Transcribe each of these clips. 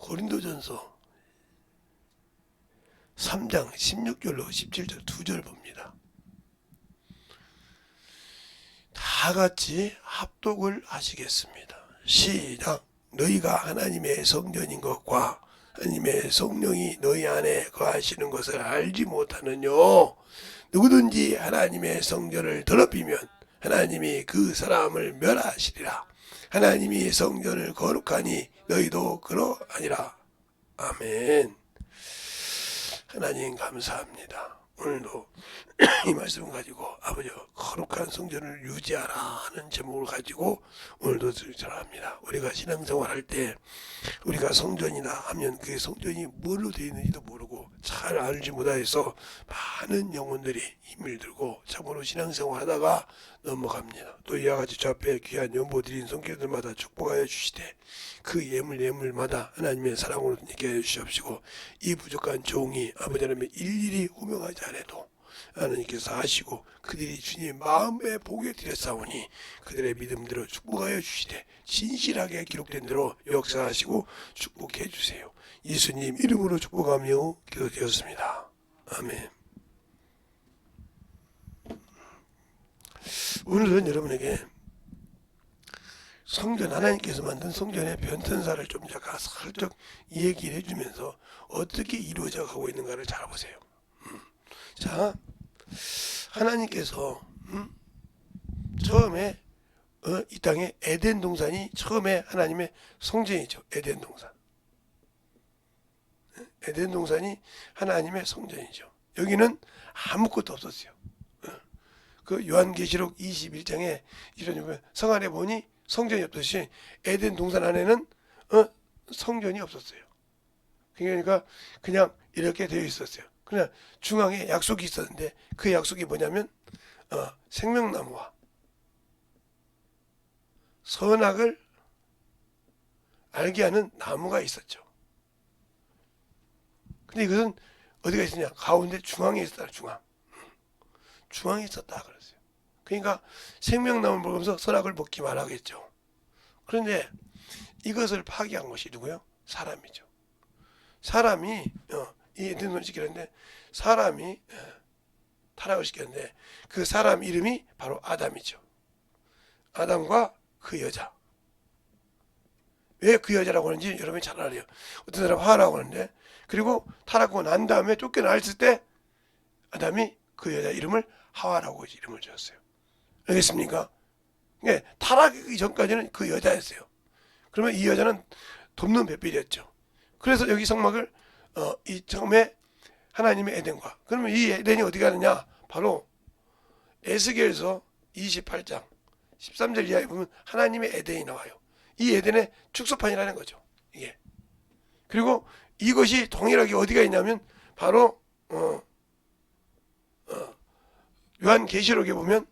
고린도전서 3장 16절로 17절 2절 봅니다. 다 같이 합독을 하시겠습니다. 시작. 너희가 하나님의 성전인 것과 하나님의 성령이 너희 안에 거하시는 것을 알지 못하느뇨. 누구든지 하나님의 성전을 더럽히면 하나님이 그 사람을 멸하시리라. 하나님이 성전을 거룩하니 너희도 그러하니라. 아멘. 하나님 감사합니다. 오늘도 이 말씀을 가지고 아버지 거룩한 성전을 유지하라 하는 제목을 가지고 오늘도 전합니다. 우리가 신앙생활할 때 우리가 성전이다 하면 그 성전이 뭘로 되어 있는지도 모르고 잘 알지 못해서 많은 영혼들이 힘을 들고 참으로 신앙생활 하다가 넘어갑니다. 또 이와 같이 저 앞에 귀한 연보 드린 성교들마다 축복하여 주시되 그 예물마다 하나님의 사랑으로 있게 해 주시옵시고 이 부족한 종이 아버지 하나님의 일일이 호명하지 않아도 하나님께서 하시고 그들이 주님 마음에 복에 드렸사오니 그들의 믿음대로 축복하여 주시되 진실하게 기록된 대로 역사하시고 축복해 주세요. 예수님 이름으로 축복하며 기도드렸습니다. 아멘. 오늘은 여러분에게 성전, 하나님께서 만든 성전의 변천사를 좀 잠깐 살짝 얘기를 해주면서 어떻게 이루어져 가고 있는가를 잘 보세요. 자, 하나님께서 처음에 이 땅에 에덴 동산이 처음에 하나님의 성전이죠. 에덴 동산. 에덴 동산이 하나님의 성전이죠. 여기는 아무것도 없었어요. 그 요한계시록 21장에 이런 성 안에 보니 성전이 없듯이 에덴 동산 안에는 성전이 없었어요. 그러니까 그냥 이렇게 되어 있었어요. 그냥 중앙에 약속이 있었는데 그 약속이 뭐냐면 생명나무와 선악을 알게 하는 나무가 있었죠. 근데 이것은 어디가 있었냐? 가운데 중앙에 있었다. 중앙에 있었다 그랬어요. 그러니까 생명나무를 먹으면서 선악을 먹기 말하겠죠. 그런데 이것을 파괴한 것이 누구요? 사람이죠. 사람이 이 에덴을 시켰는데 사람이 타락을 시켰는데 그 사람 이름이 바로 아담이죠. 아담과 그 여자. 왜 그 여자라고 하는지 여러분이 잘 알아요. 어떤 사람 하라고 하는데 그리고 타락하고 난 다음에 쫓겨나왔을 때 아담이 그 여자 이름을 하와라고 이름을 지었어요. 알겠습니까? 그러니까 타락하기 전까지는 그 여자였어요. 그러면 이 여자는 돕는 배필이었죠. 그래서 여기 성막을 이 처음에 하나님의 에덴과 그러면 이 에덴이 어디 가느냐? 바로 에스겔서 28장 13절 이하에 보면 하나님의 에덴이 나와요. 이 에덴의 축소판이라는 거죠. 이게. 그리고 이것이 동일하게 어디가 있냐면 바로 요한계시록에 보면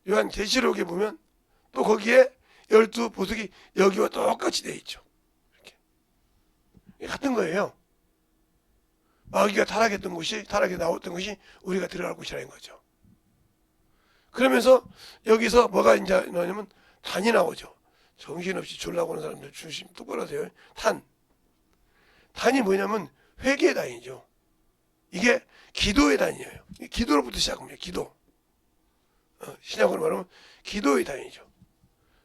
요한계시록에 보면 또 거기에 12보석이 여기와 똑같이 되어 있죠. 이렇게. 같은 거예요. 마귀가 타락했던 곳이 타락에 나왔던 것이 우리가 들어갈 곳이라는 거죠. 그러면서 여기서 뭐가 이제 나오냐면 단이 나오죠. 정신없이 졸라고 하는 사람들 중심 똑바로 하세요. 단이 뭐냐면 회개의 단이죠. 이게 기도의 단이에요. 기도로부터 시작합니다. 기도. 신약으로 말하면 기도의 단이죠.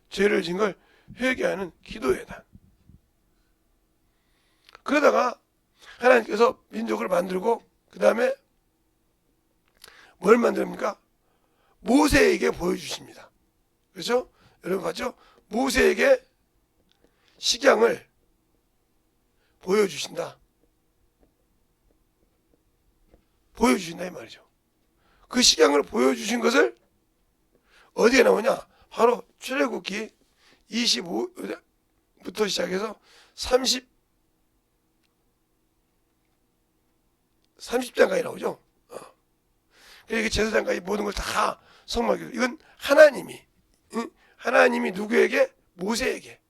죄를 지은 걸 회개하는 기도의 단. 그러다가 하나님께서 민족을 만들고 그 다음에 뭘 만듭니까? 모세에게 보여주십니다. 그렇죠? 여러분 봤죠? 모세에게 식양을 보여주신다. 보여주신다 이 말이죠. 그 식양을 보여주신 것을 어디에 나오냐? 바로 출애굽기 25부터 시작해서 30장까지 나오죠. 그러니까 제사장까지 모든 걸 다 성막이고 이건 하나님이 누구에게? 모세에게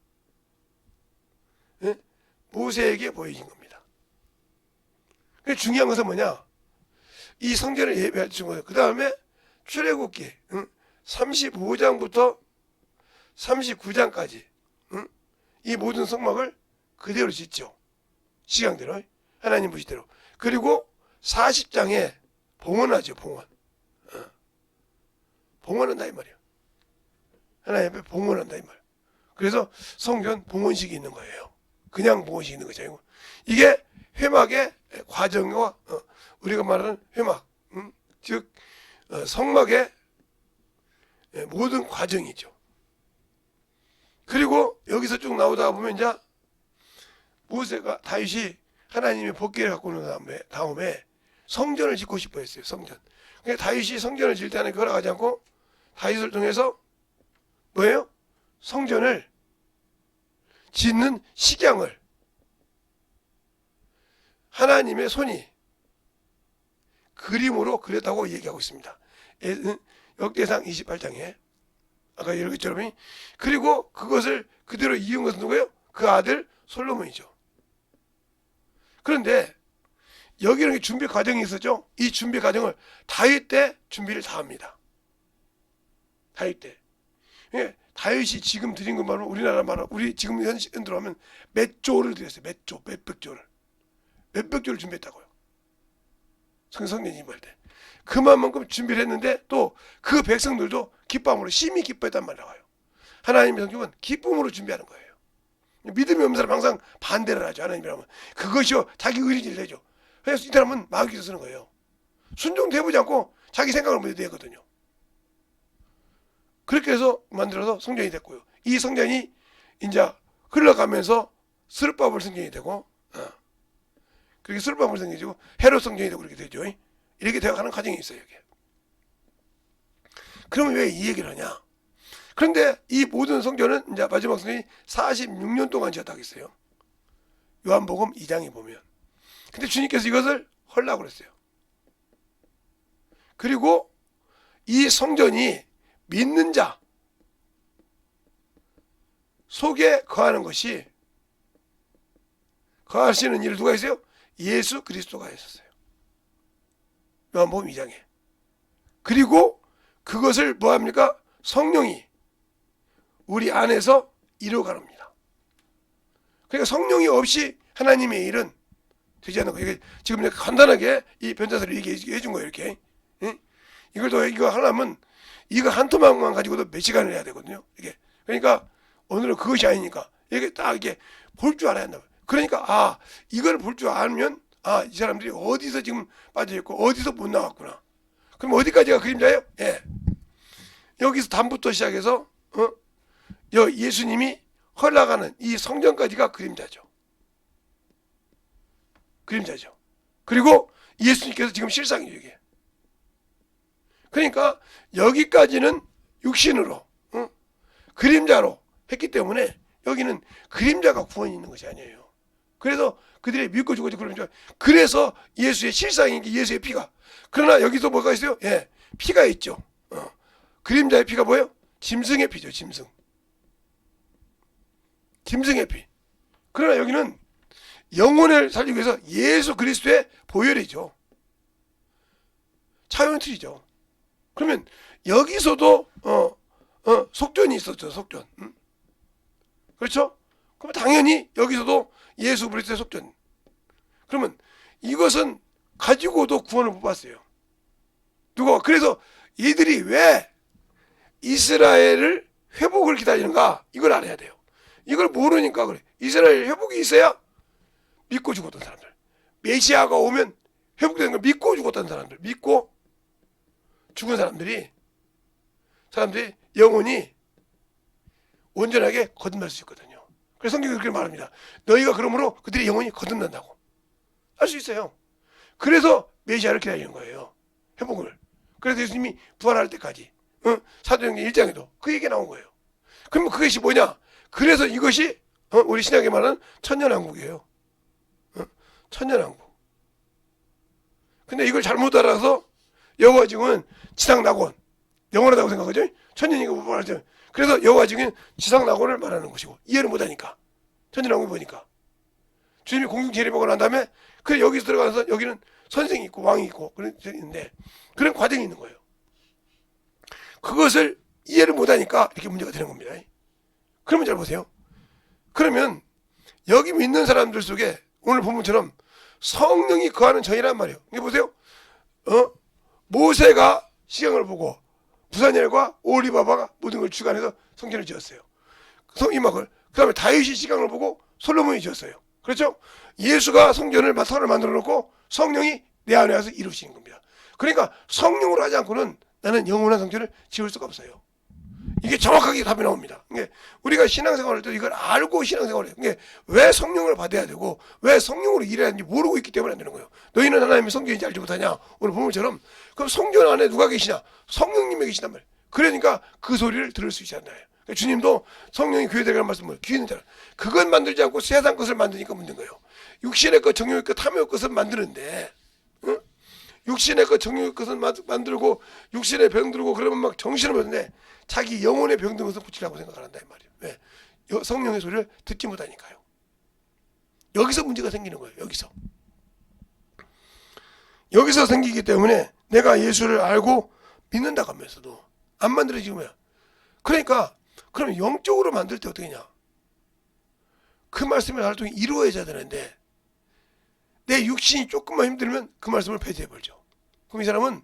보여진 겁니다. 중요한 것은 뭐냐? 이 성전을 예배할 줄 거예요. 그 다음에 출애굽기 35장부터 39장까지 이 모든 성막을 그대로 짓죠. 시강대로 하나님 보시대로. 그리고 40장에 봉헌하죠. 봉헌. 봉헌한다 이 말이에요. 하나님 앞에 봉헌한다 이 말. 그래서 성전 봉헌식이 있는 거예요. 그냥 봉헌식이 있는 거죠. 이게 회막의 과정과 우리가 말하는 회막, 즉 성막의 모든 과정이죠. 그리고 여기서 쭉 나오다가 보면 이제 모세가 다윗이 하나님의 법궤를 갖고 오는 다음에 성전을 짓고 싶어 했어요. 성전. 그러니까 다윗이 성전을 질 때는 그걸 하지 않고 다윗을 통해서 뭐예요? 성전을 짓는 식양을 하나님의 손이 그림으로 그렸다고 얘기하고 있습니다. 역대상 28장에 아까 얘기했처럼 그리고 그것을 그대로 이은 것은 누구예요? 그 아들 솔로몬이죠. 그런데 여기는 준비 과정이 있었죠. 이 준비 과정을 다윗 때 준비를 다 합니다. 다윗 때. 다윗이 지금 드린 것만으로 우리나라 말로 우리 지금 현대로 하면 몇 조를 드렸어요. 몇백 조를 준비했다고요. 성전 임할 때. 그만큼 준비를 했는데 또 그 백성들도 기쁨으로 심히 기뻐했단 말이 나와요. 하나님의 성경은 기쁨으로 준비하는 거예요. 믿음이 없는 사람 항상 반대를 하죠. 하나님이라면 그것이요 자기 의리를 내죠. 그래서 이 사람은 마귀에서 쓰는 거예요. 순종해보지 않고 자기 생각을 먼저 내거든요. 그렇게 해서 만들어서 성전이 됐고요. 이 성전이 이제 흘러가면서 스룹바벨 성전이 되고 그렇게 스룹바벨 성전이 되고 헤롯 성전이 되고 그렇게 되죠. 이렇게 되어가는 과정이 있어요. 여기. 그러면 왜 이 얘기를 하냐? 그런데 이 모든 성전은 이제 마지막 성전이 46년 동안 지었다고 했어요. 요한복음 2장에 보면. 근데 주님께서 이것을 헐라고 그랬어요. 그리고 이 성전이 믿는 자 속에 거하는 것이 거하시는 일을 누가 했어요? 예수 그리스도가 했었어요. 요한복음 2장에. 그리고 그것을 뭐합니까? 성령이 우리 안에서 이루어가랍니다. 그러니까 성령이 없이 하나님의 일은 되지 않는 거예요. 지금 간단하게 이 변자서를 얘기해 준 거예요. 이렇게. 이거 하려면 이거 한 토막만 가지고도 몇 시간을 해야 되거든요. 이게. 그러니까 오늘은 그것이 아니니까 이게 딱 이게 볼 줄 알아야 한다. 그러니까 이걸 볼 줄 알면 이 사람들이 어디서 지금 빠져 있고 어디서 못 나왔구나. 그럼 어디까지가 그림자예요? 예. 여기서 담부터 시작해서 예수님이 흘러가는 이 성전까지가 그림자죠. 그림자죠. 그리고 예수님께서 지금 실상이에요. 이게. 그러니까 여기까지는 육신으로 그림자로 했기 때문에 여기는 그림자가 구원이 있는 것이 아니에요. 그래서 그들이 믿고 죽었지. 그래서 예수의 실상인 게 예수의 피가. 그러나 여기서 뭐가 있어요? 예, 피가 있죠. 그림자의 피가 뭐예요? 짐승의 피죠. 짐승의 피. 그러나 여기는 영혼을 살리기 위해서 예수 그리스도의 보혈이죠. 차원틀이죠. 그러면 여기서도 속전이 있었죠. 속전. 그렇죠? 그럼 당연히 여기서도 예수 그리스도의 속전. 그러면 이것은 가지고도 구원을 못 받았어요. 누가? 그래서 이들이 왜 이스라엘을 회복을 기다리는가? 이걸 알아야 돼요. 이걸 모르니까 그래. 이스라엘 회복이 있어야 믿고 죽었던 사람들. 메시아가 오면 회복되는 걸 믿고 죽었던 사람들. 믿고 죽은 사람들이 영혼이 온전하게 거듭날 수 있거든요. 그래서 성경이 그렇게 말합니다. 너희가 그러므로 그들의 영혼이 거듭난다고. 할 수 있어요. 그래서 메시아를 기다리는 거예요. 회복을. 그래서 예수님이 부활할 때까지 사도행전 1장에도 그 얘기가 나온 거예요. 그러면 그것이 뭐냐? 그래서 이것이 우리 신약에 말하는 천년왕국이에요. 천년왕국. 근데 이걸 잘못 알아서 여호와 증은 지상낙원 영원하다고 생각하죠. 천년이가 못 말하죠. 그래서 여호와 증은 지상낙원을 말하는 것이고 이해를 못하니까 천년왕국이 보니까 주님이 공중 재림하고 난 다음에 그래 여기서 들어가서 여기는 선생이 있고 왕이 있고 그런 있는데 그런 과정이 있는 거예요. 그것을 이해를 못하니까 이렇게 문제가 되는 겁니다. 그러면 잘 보세요. 그러면 여기 믿는 사람들 속에 오늘 본문처럼 성령이 거하는 전이란 말이에요. 이게 보세요. 모세가 시경을 보고 부사엘과 오홀리바마가 모든 걸 주관해서 성전을 지었어요. 이막을. 그 다음에 다윗이 시경을 보고 솔로몬이 지었어요. 그렇죠? 예수가 성전을 만들어 놓고 성령이 내 안에 와서 이루시는 겁니다. 그러니까 성령으로 하지 않고는 나는 영원한 성전을 지을 수가 없어요. 이게 정확하게 답이 나옵니다. 우리가 신앙생활할 때 이걸 알고 신앙생활을 해요. 왜 성령을 받아야 되고 왜 성령으로 일해야 하는지 모르고 있기 때문에 안 되는 거예요. 너희는 하나님의 성전인지 알지 못하냐? 오늘 본문처럼 그럼 성전 안에 누가 계시냐? 성령님이 계시단 말이에요. 그러니까 그 소리를 들을 수 있지 않나요? 주님도 성령이 교회에 들어가는 말씀을 귀 있는 자라 그건 만들지 않고 세상 것을 만드니까 문제인 거예요. 육신의 것, 정욕의 것, 탐욕의 것은 만드는데 육신의 것, 정욕의 것은 만들고 육신의 병들고 그러면 막 정신을 받는데 자기 영혼의 병든 것을 고치려고 생각한다 이 말이에요. 왜? 성령의 소리를 듣지 못하니까요. 여기서 문제가 생기는 거예요. 여기서 생기기 때문에 내가 예수를 알고 믿는다고 하면서도 안 만들어지면 그러니까 그럼 영적으로 만들 때 어떻게 하냐? 그 말씀을 하루 종일 이루어져야 되는데 내 육신이 조금만 힘들면 그 말씀을 폐지해버리죠. 그럼 이 사람은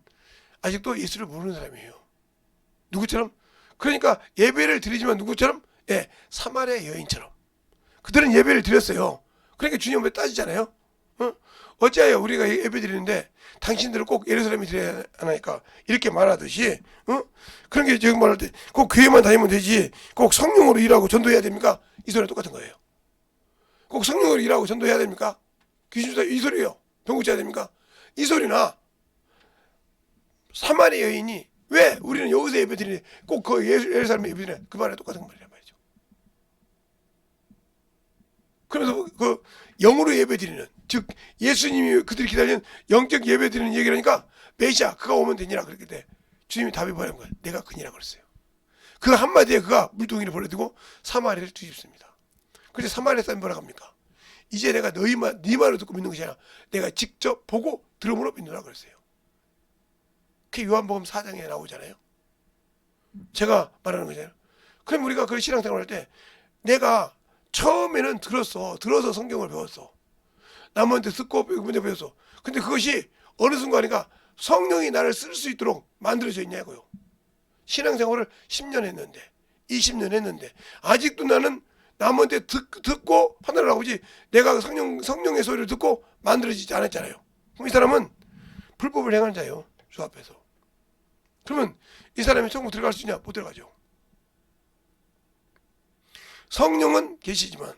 아직도 예수를 모르는 사람이에요. 누구처럼? 그러니까 예배를 드리지만 누구처럼? 사마리아 여인처럼. 그들은 예배를 드렸어요. 그러니까 주님 왜 따지잖아요. 어찌하여 우리가 예배 드리는데 당신들은 꼭 예루살렘에 드려야 하나니까 이렇게 말하듯이 그런 게 지금 말할 때 꼭 교회만 다니면 되지 꼭 성령으로 일하고 전도해야 됩니까? 이 소리랑 똑같은 거예요. 꼭 성령으로 일하고 전도해야 됩니까? 귀신주사 이 소리예요. 병고쳐야 됩니까? 이 소리나 사마리아 여인이 왜 우리는 여기서 예배 드리는데 꼭 그 예루살렘에 예배 드리냐 그 말이랑 똑같은 말이란 말이죠. 그래서 그 영으로 예배 드리는 즉 예수님이 그들이 기다리는 영적 예배 드리는 얘기를 하니까 메시아 그가 오면 되니라 그랬기 때문에 주님이 답이 뭐라는 거예요? 내가 그니라 그랬어요. 그 한마디에 그가 물동이를 버려두고 사마리아를 뒤집습니다. 그래서 사마리아 사람이 뭐라고 합니까? 이제 내가 네 말을 듣고 믿는 것이 아니라 내가 직접 보고 들음으로 믿느라 그랬어요. 그게 요한복음 4장에 나오잖아요. 제가 말하는 거잖아요. 그럼 우리가 그 신앙생활 할 때 내가 처음에는 들어서 성경을 배웠어. 남한테 듣고 먼저 배웠어. 근데 그것이 어느 순간인가 성령이 나를 쓸 수 있도록 만들어져 있냐고요. 신앙생활을 10년 했는데 20년 했는데 아직도 나는 남한테 듣고 판단을 하고 지 내가 성령의 소리를 듣고 만들어지지 않았잖아요. 그럼 이 사람은 불법을 행하는 자예요. 주 앞에서. 그러면 이 사람이 천국 들어갈 수 있냐? 못 들어가죠. 성령은 계시지만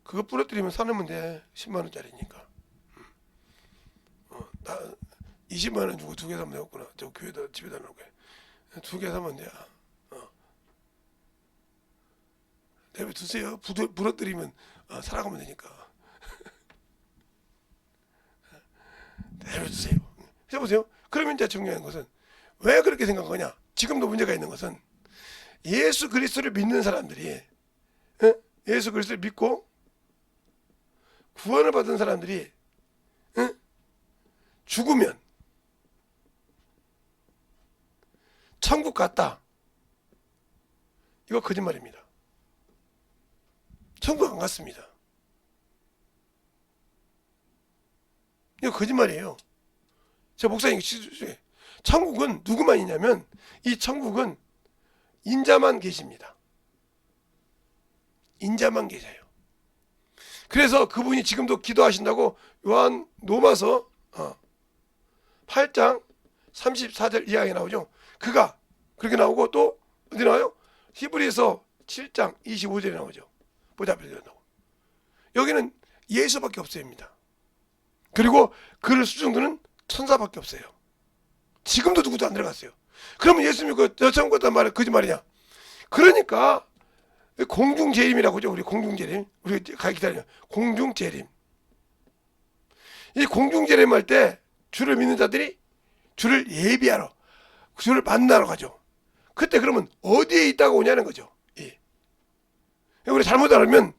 그거 부러뜨리면 사는 돼. 10만원짜리니까. 나 20만원 주고 2개 사면 되겠구나. 저 교회다 집에다 놓을게. 2개 사면 돼야. 내버 두세요. 부러뜨리면 살아가면 되니까. 내버 두세요. 해보세요. 그러면 이제 중요한 것은 왜 그렇게 생각하냐? 지금도 문제가 있는 것은 예수 그리스도를 믿는 사람들이 예수 그리스도를 믿고 구원을 받은 사람들이 죽으면 천국 갔다. 이거 거짓말입니다. 천국 안 갔습니다. 이거 거짓말이에요. 제가 목사님 중에 천국은 누구만 있냐면 이 천국은 인자만 계십니다. 인자만 계셔요. 그래서 그분이 지금도 기도하신다고 요한 로마서 8장 34절 이하에 나오죠. 그가 그렇게 나오고 또 어디 나와요? 히브리서 7장 25절에 나오죠. 보답해 된다고. 여기는 예수밖에 없습니다. 그리고 그를 수중두는 천사밖에 없어요. 지금도 누구도 안 들어갔어요. 그러면 예수님이 그 천국 갔단 말은 거짓말이냐? 그러니까 공중재림이라고 하죠. 우리 공중재림. 우리가 가기 기다리는 공중재림. 이 공중재림 할 때 주를 믿는 자들이 주를 예비하러 주를 만나러 가죠. 그때 그러면 어디에 있다가 오냐는 거죠. 우리 잘못 알면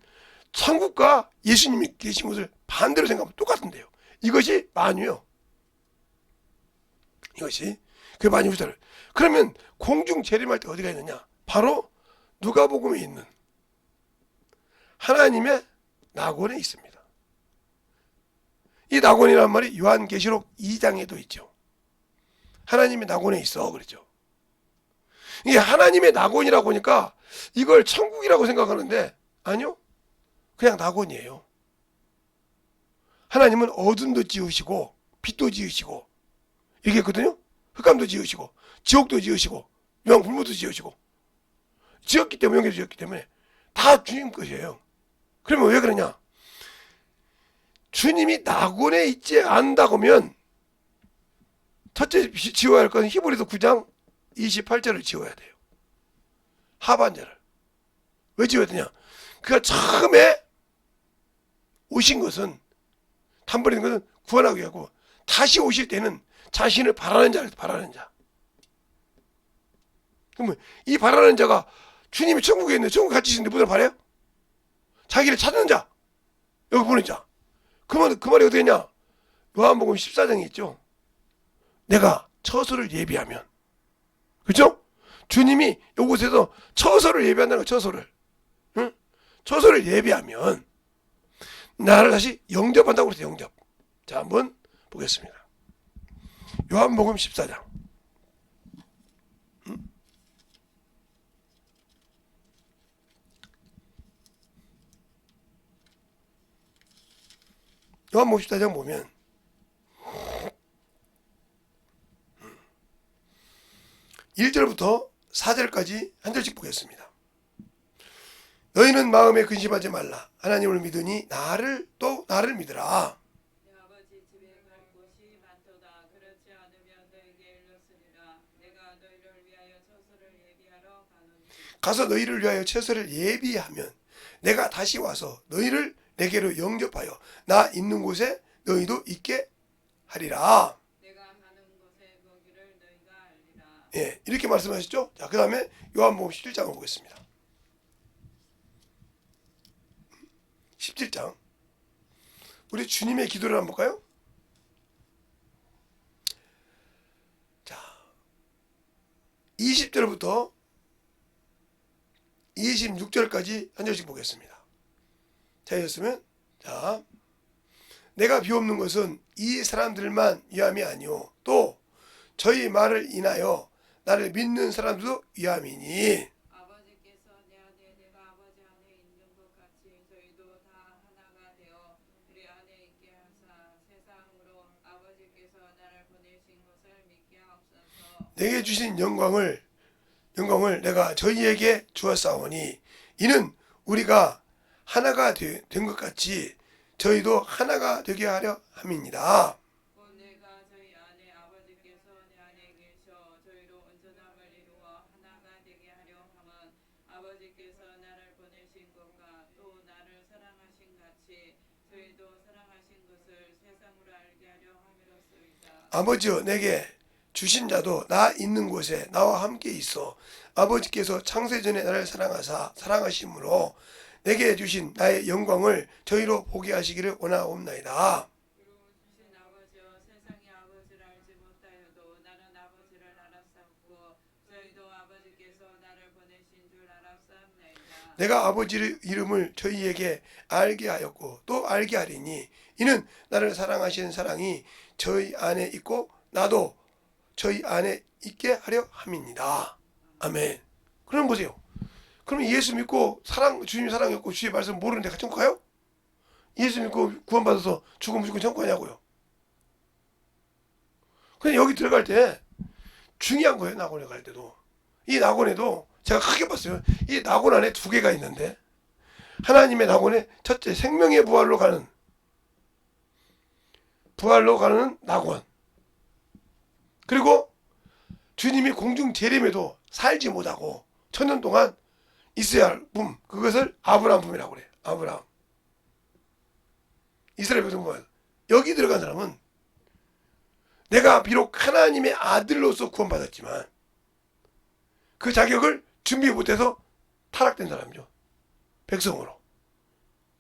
천국과 예수님이 계신 곳을 반대로 생각하면 똑같은데요. 이것이 만유요. 이것이 그 만유 후자를. 그러면 공중 재림할 때 어디가 있느냐? 바로 누가복음에 있는 하나님의 낙원에 있습니다. 이 낙원이란 말이 요한계시록 2장에도 있죠. 하나님의 낙원에 있어 그랬죠. 이게 하나님의 낙원이라고 하니까 이걸 천국이라고 생각하는데 아니요. 그냥 낙원이에요. 하나님은 어둠도 지으시고 빛도 지으시고 이렇게 했거든요. 흑암도 지으시고 지옥도 지으시고 유황불무도 지으시고 지었기 때문에 여기 지었기 때문에 다 주님 것이에요. 그러면 왜 그러냐? 주님이 낙원에 있지 않는다고 하면 첫째 지어야 할 것은 히브리서 9장 28절을 지어야 돼요. 하반절을. 왜 지어야 되냐? 그가 처음에 오신 것은 단번에 것은 구원하기 하고 다시 오실 때는 자신을 바라는 자를 바라는 자. 그러면 이 바라는 자가 주님이 천국에 있는데 천국 같이 있는데 무슨 바래요? 자기를 찾는 자. 여기 보는 자. 그 말이 어떻게 했냐? 요한복음 14장에 있죠. 내가 처소를 예비하면. 그렇죠? 주님이 이곳에서 처소를 예비한다는 거예요. 처소를. 응? 처소를 예비하면 나를 다시 영접한다고 그랬어요. 영접. 자, 한번 보겠습니다. 요한복음 14장. 요한복음 14장 보면 1절부터 4절까지 한 절씩 보겠습니다. 너희는 마음에 근심하지 말라. 하나님을 믿으니 나를 믿으라. 내 아버지 집에 갈 곳이 많도다. 그렇지 않으면 너에게 일렀으리라. 내가 너희를 위하여 처소를 예비하러 가노니. 가서 너희를 위하여 처소를 예비하면 내가 다시 와서 너희를 내게로 영접하여 나 있는 곳에 너희도 있게 하리라. 내가 가는 곳에 거기를 너희가 알리라. 예, 이렇게 말씀하셨죠. 자, 그 다음에 요한복음 17장을 보겠습니다. 17장. 우리 주님의 기도를 한번 볼까요? 자, 20절부터 26절까지 한 절씩 보겠습니다. 자, 이었으면, 자, 내가 비옵는 것은 이 사람들만 위함이 아니오 또 저희 말을 인하여 나를 믿는 사람들도 위함이니. 아버지께서 내 안에 내가 아버지 안에 있는 것 같이 저희도 다 하나가 되어 우리 안에 있게 하사 세상으로 아버지께서 나를 보내신 것을 믿게 하옵소서. 내게 주신 영광을 내가 저희에게 주었사오니 이는 우리가 하나가 된 것 같이 저희도 하나가 되게 하려 함이니라. 곧 내가 저희 안에 아버지께서 내 안에 계셔 저희로 온전함을 이루어 하나가 되게 하려 함은 아버지께서 나를 보내신 것과 또 나를 사랑하신 같이 저희도 사랑하신 것을 세상으로 알게 하려 함이로소이다. 아버지여 내게 주신 자도 나 있는 곳에 나와 함께 있어 아버지께서 창세전에 나를 사랑하심으로 내게 주신 나의 영광을 저희로 보게 하시기를 원하옵나이다. 그리고 주신 아버지여 세상이 아버지를 알지 못하여도 나는 아버지를 알았사옵고 저희도 아버지께서 나를 보내신 줄 알았사옵나이다. 내가 아버지의 이름을 저희에게 알게 하였고 또 알게 하리니 이는 나를 사랑하시는 사랑이 저희 안에 있고 나도 저희 안에 있게 하려 함입니다. 아멘. 그럼 보세요. 그럼 예수 믿고 주님 사랑했고 주의 말씀 모르는데 같이 천국 가요? 예수 믿고 구원받아서 죽음 죽고 천국 가냐고요. 근데 여기 들어갈 때 중요한 거예요. 낙원에 갈 때도. 이 낙원에도 제가 크게 봤어요. 이 낙원 안에 두 개가 있는데 하나님의 낙원에 첫째 생명의 부활로 가는 낙원. 그리고 주님이 공중 재림에도 살지 못하고 천년 동안 있어야 할 품, 그것을 아브라함 품이라고 그래요. 아브라함. 이스라엘 백성만. 여기 들어간 사람은 내가 비록 하나님의 아들로서 구원받았지만 그 자격을 준비 못해서 타락된 사람이죠. 백성으로.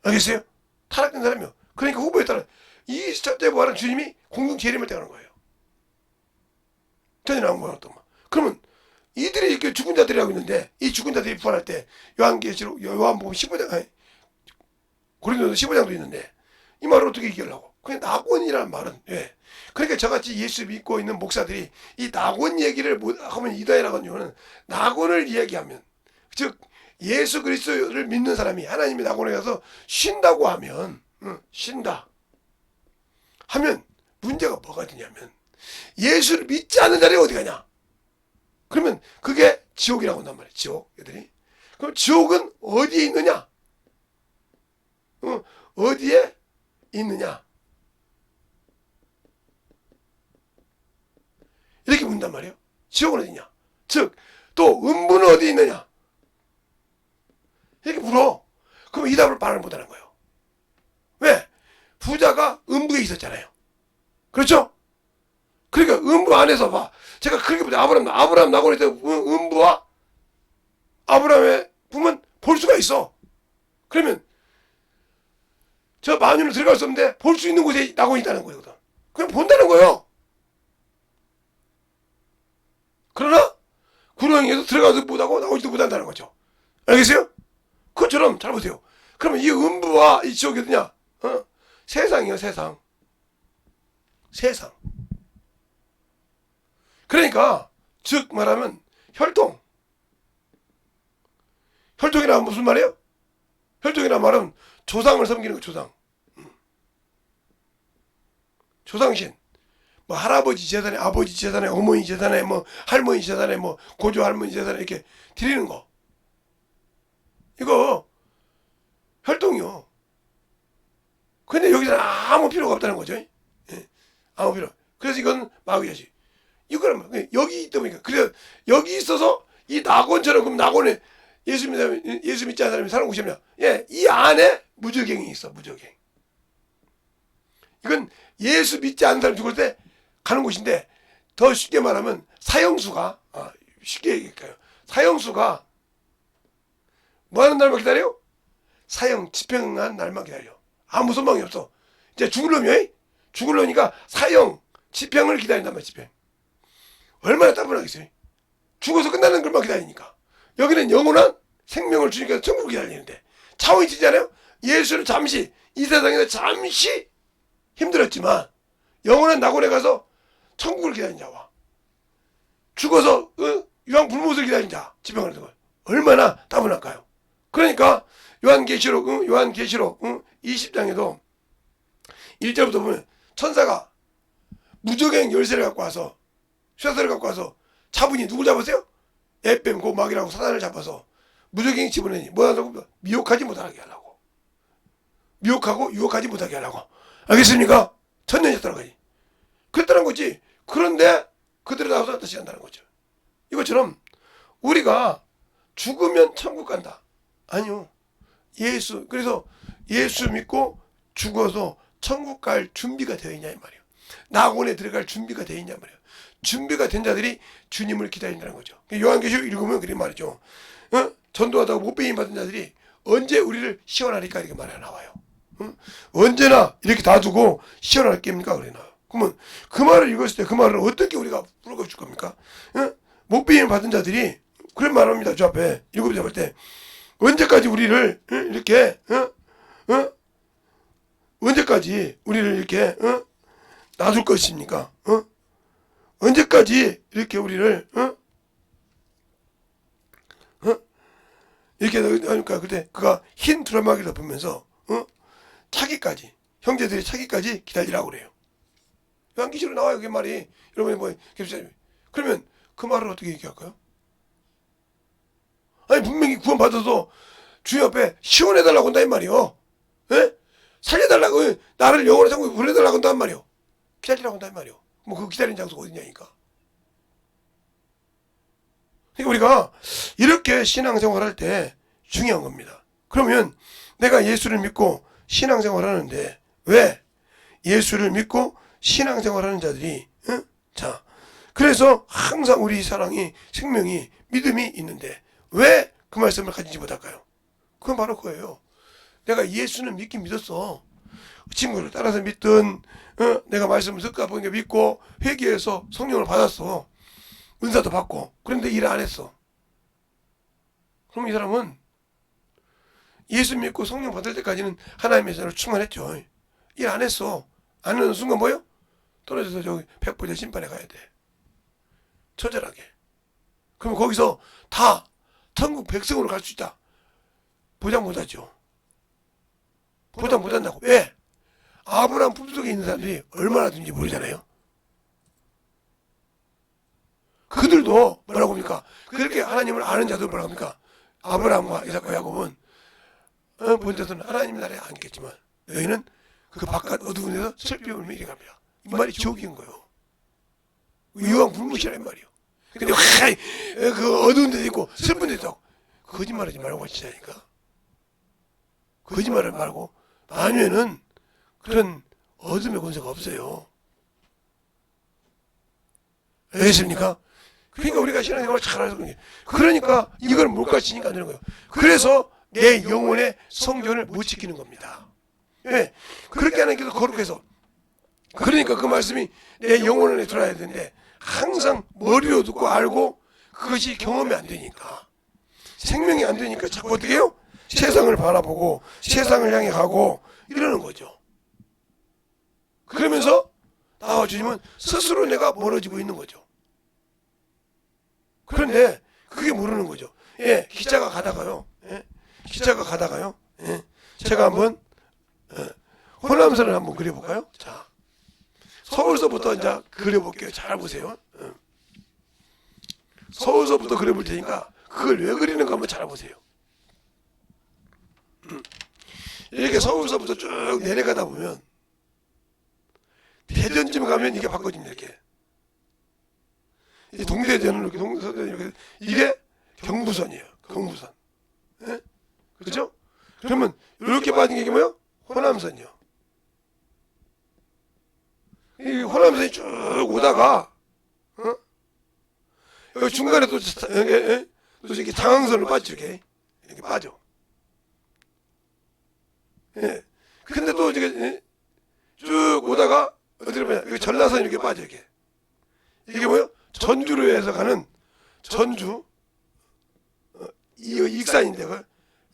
알겠어요? 타락된 사람이요. 그러니까 후보에 따라 이 첫째 부활은 주님이 공중 재림을 때 하는 거예요. 전혀 나온 거야. 그러면 이들이 이렇게 죽은 자들이라고 있는데 이 죽은 자들이 부활할 때 요한복음 15장 고린도서 15장도 있는데 이 말을 어떻게 얘기하려고? 그냥 낙원이라는 말은 왜? 그러니까 저같이 예수 믿고 있는 목사들이 이 낙원 얘기를 하면 이단이라고 하는 이유는 낙원을 이야기하면 즉 예수 그리스도를 믿는 사람이 하나님의 낙원에 가서 쉰다고 하면 쉰다 하면 문제가 뭐가 되냐면 예수를 믿지 않는 자리에 어디 가냐? 그러면 그게 지옥이라고 한단 말이에요. 지옥 애들이. 그럼 지옥은 어디에 있느냐? 어디에 있느냐? 이렇게 묻는단 말이에요. 지옥은 어디 있냐? 즉 또 음부는 어디 있느냐? 이렇게 물어. 그럼 이 답을 말을 못하는 거예요. 왜? 부자가 음부에 있었잖아요. 그렇죠? 그러니까 음부 안에서 봐. 제가 그렇게 보자. 아브라함 낙원에 있던 음부와 아브라함의 부면 볼 수가 있어. 그러면 저 만유는 들어갈 수 없는데 볼 수 있는 곳에 낙원이 있다는 거거든. 그냥 본다는 거예요. 그러나 구렁이에서 들어가서 못하고 나오지도 못한다는 거죠. 알겠어요? 그것처럼 잘 보세요. 그러면 이 음부와 이 지옥이 어디냐? 세상이요, 세상. 세상. 그러니까 즉 말하면 혈통. 혈통이란 무슨 말이에요? 혈통이란 말은 조상을 섬기는 거, 조상. 조상신. 뭐 할아버지 재산에, 아버지 재산에, 어머니 재산에, 뭐 할머니 재산에, 뭐 고조 할머니 재산에 이렇게 드리는 거. 이거 혈통이요. 근데 여기서는 아무 필요가 없다는 거죠. 예. 아무 필요. 그래서 이건 마귀야지. 이거는 여기 있다 보니까. 그래서 여기 있어서 이 낙원처럼 그럼 낙원에 예수 믿지 않는 사람이 사는 곳이냐? 예, 이 안에 무저갱이 있어, 무저갱. 이건 예수 믿지 않는 사람 죽을 때 가는 곳인데 더 쉽게 말하면 사형수가 쉽게 얘기할까요? 사형수가 뭐 하는 날만 기다려? 사형, 집행한 날만 기다려. 아무 소망이 없어. 이제 죽을 놈이야. 죽을 놈이니까 사형, 집행을 기다린단 말이야, 집행. 얼마나 따분하겠어요? 죽어서 끝나는 것만 기다리니까. 여기는 영원한 생명을 주니까 천국을 기다리는데 차원이 지잖아요. 예수를 잠시 이 세상에서 잠시 힘들었지만 영원한 낙원에 가서 천국을 기다린 자와 죽어서 유황 불못을 기다린 자 지병하는 걸 얼마나 따분할까요? 그러니까 요한계시록 20장에도 1절부터 보면 천사가 무저갱 열쇠를 갖고 와서 쇠사를 갖고 와서 차분히 누굴 잡았어요? 에뱀 그 마귀라고 사단을 잡아서 무저갱이 집어내니 뭐하다고? 미혹하지 못하게 하려고. 미혹하고 유혹하지 못하게 하려고. 알겠습니까? 천년이었다는 거지. 그랬다는 거지. 그런데 그대로 나와서 다시 한다는 거죠. 이것처럼 우리가 죽으면 천국 간다. 아니요. 그래서 예수 믿고 죽어서 천국 갈 준비가 되어 있냐 이 말이에요. 낙원에 들어갈 준비가 되어 있냐 말이에요. 준비가 된 자들이 주님을 기다린다는 거죠. 요한계시록 읽으면 그런 말이죠. 전도하다가 못배임 받은 자들이 언제 우리를 시원하니까 이렇게 말이 나와요. 언제나 이렇게 놔두고 시원할 깁니까? 그래 나와요. 그러면 그 말을 읽었을 때 그 말을 어떻게 우리가 풀어줄 겁니까? 못배임 받은 자들이 그런 말합니다. 저 앞에 일곱 잡을 때 언제까지 우리를 이렇게 언제까지 우리를 이렇게 놔둘 것입니까? 언제까지 이렇게 우리를 이렇게 하니까 그때 그가 흰 두루마기를 덮으면서 차기까지 형제들이 차기까지 기다리라고 그래요. 요한계시록 나와요. 그 말이 여러분이 뭐 그러면 그 말을 어떻게 얘기할까요? 아니 분명히 구원받아서 주님 앞에 시원해달라고 한다 이 말이요. 예? 살려달라고 나를 영원한 천국에 보내달라고 한단 말이요. 기다리라고 한단 말이요. 뭐 그 기다리는 장소가 어디냐니까. 그러니까 우리가 이렇게 신앙생활 할 때 중요한 겁니다. 그러면 내가 예수를 믿고 신앙생활 하는데 왜 예수를 믿고 신앙생활 하는 자들이 자 그래서 항상 우리 사랑이 생명이 믿음이 있는데 왜 그 말씀을 가지지 못할까요? 그건 바로 그거예요. 내가 예수는 믿긴 믿었어. 친구를 따라서 믿든 내가 말씀을 듣다 보니까 믿고 회개해서 성령을 받았어. 은사도 받고 그런데 일 안 했어. 그럼 이 사람은 예수 믿고 성령 받을 때까지는 하나님의 전으로 충만했죠. 일 안 했어. 안 하는 순간 뭐요? 떨어져서 저기 백보자 심판에 가야 돼. 처절하게. 그럼 거기서 다 천국 백성으로 갈 수 있다. 보장 못하죠. 보장 못한다고. 왜? 아브라함 품속에 있는 사람들이 얼마나 된지 모르잖아요. 그들도 뭐라고 합니까? 그렇게 하나님을 아는 자들 뭐라고 합니까? 아브라함과 이삭과 야곱은 본자들은 하나님 나라에 앉겠지만 너희는 그 바깥 어두운 데서 슬픔을 미리 갑니다. 이 말이 지옥인 거예요. 유황 불무시라는 말이요. 근데 그 어두운 데도 있고 슬픈 데도 있고 거짓말하지 말고 진짜니까. 거짓말을 말고 아니면은 그런 어둠의 권세가 없어요. 알겠습니까? 그러니까 우리가 신앙생활을 잘해서 그런 게 그러니까 이걸 못 가르치니까 안 되는 거예요. 그래서 내 영혼의 성전을 못 지키는 겁니다. 예, 그렇게 하는 게 거룩해서 그러니까 그 말씀이 내 영혼 안에 들어야 되는데 항상 머리로 듣고 알고 그것이 경험이 안 되니까 생명이 안 되니까 자꾸 어떻게 해요? 세상을 바라보고 세상을 향해 가고 이러는 거죠. 그러면서 나와 주님은 스스로 내가 멀어지고 있는 거죠. 그런데 그게 모르는 거죠. 예, 기차가 가다가요. 예, 기차가 가다가요. 예, 제가 한번 호남선을 한번 그려볼까요? 자, 서울서부터 이제 그려볼게요. 잘 보세요. 서울서부터 그려볼 테니까 그걸 왜 그리는가 한번 잘 보세요. 이렇게 서울서부터 쭉 내려가다 보면 대전쯤 가면 이게 바꿔집니다. 이렇게 이 동대전은 이렇게 동서대전 이렇게 이게 경부선이에요. 경부선. 예? 그렇죠? 그러면 이렇게 빠진 게 뭐예요? 호남선이요. 이 호남선이 쭉 오다가 여기 중간에 또 이렇게 장항선으로 빠지죠. 이렇게 빠져. 예. 근데 또 이렇게 쭉 오다가 어디로 보냐? 여기 전라선 이렇게 빠져 이렇게. 이게 뭐예요? 전주로 해서 가는 전주 익산인데 그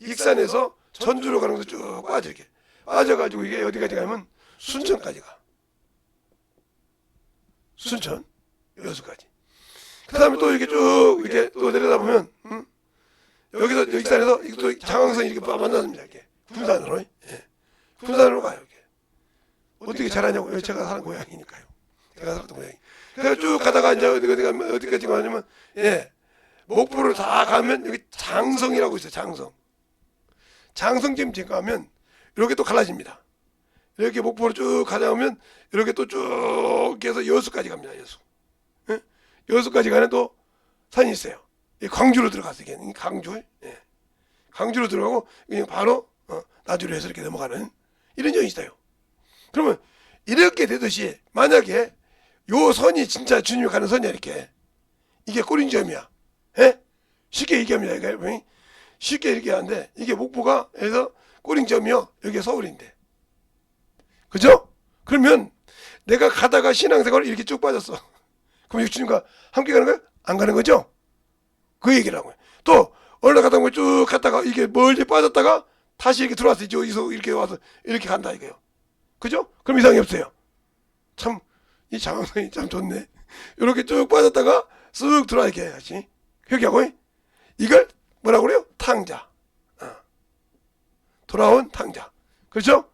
익산에서 전주로 가는 것도 쭉 빠져 이렇게 빠져가지고 이게 어디까지 가면 순천까지 가. 순천 여수까지. 그 다음에 또 이렇게 쭉 이렇게 또 내려다 보면 여기서 익산에서 또 장항선이 이렇게 만났습니다. 이렇게 군산으로. 예. 군산으로 가요. 이렇게. 어떻게 잘하냐고. 제가 사는 고향이니까요. 제가 살았던 고향이. 그래서 쭉 가다가 이제 어디까지 가냐면 예. 목포를 다 가면 여기 장성이라고 있어요. 장성. 장성쯤 가면 이렇게 또 갈라집니다. 이렇게 목포를 쭉 가다 보면 이렇게 또 쭉 해서 여수까지 갑니다. 여수. 예? 여수까지 가는 또 산이 있어요. 광주로 들어갔어요. 이게 광주. 예. 광주로 들어가고 그냥 바로 나주로 해서 이렇게 넘어가는 이런 점이 있어요. 그러면 이렇게 되듯이 만약에 요 선이 진짜 주님이 가는 선이야 이렇게 이게 꼬린점이야. 예? 쉽게 얘기합니다. 이게 쉽게 이렇게 하는데 이게 목포가 해서 꼬린점이요. 여기가 서울인데. 그죠? 그러면 내가 가다가 신앙생활을 이렇게 쭉 빠졌어. 그럼 이 주님과 함께 가는 거야? 안 가는 거죠? 그 얘기를 하고요. 또 올라가다 보면 쭉 갔다가 이게 멀리 빠졌다가 다시 이렇게 들어왔어. 여기서 이렇게 와서 이렇게 간다 이거요. 그죠? 그럼 이상이 없어요. 참 이 장황성이 참 좋네. 이렇게 쭉 빠졌다가 쓱 들어와 이렇게 해야지. 회개하고 이걸 뭐라고 그래요? 탕자. 돌아온 탕자. 그렇죠?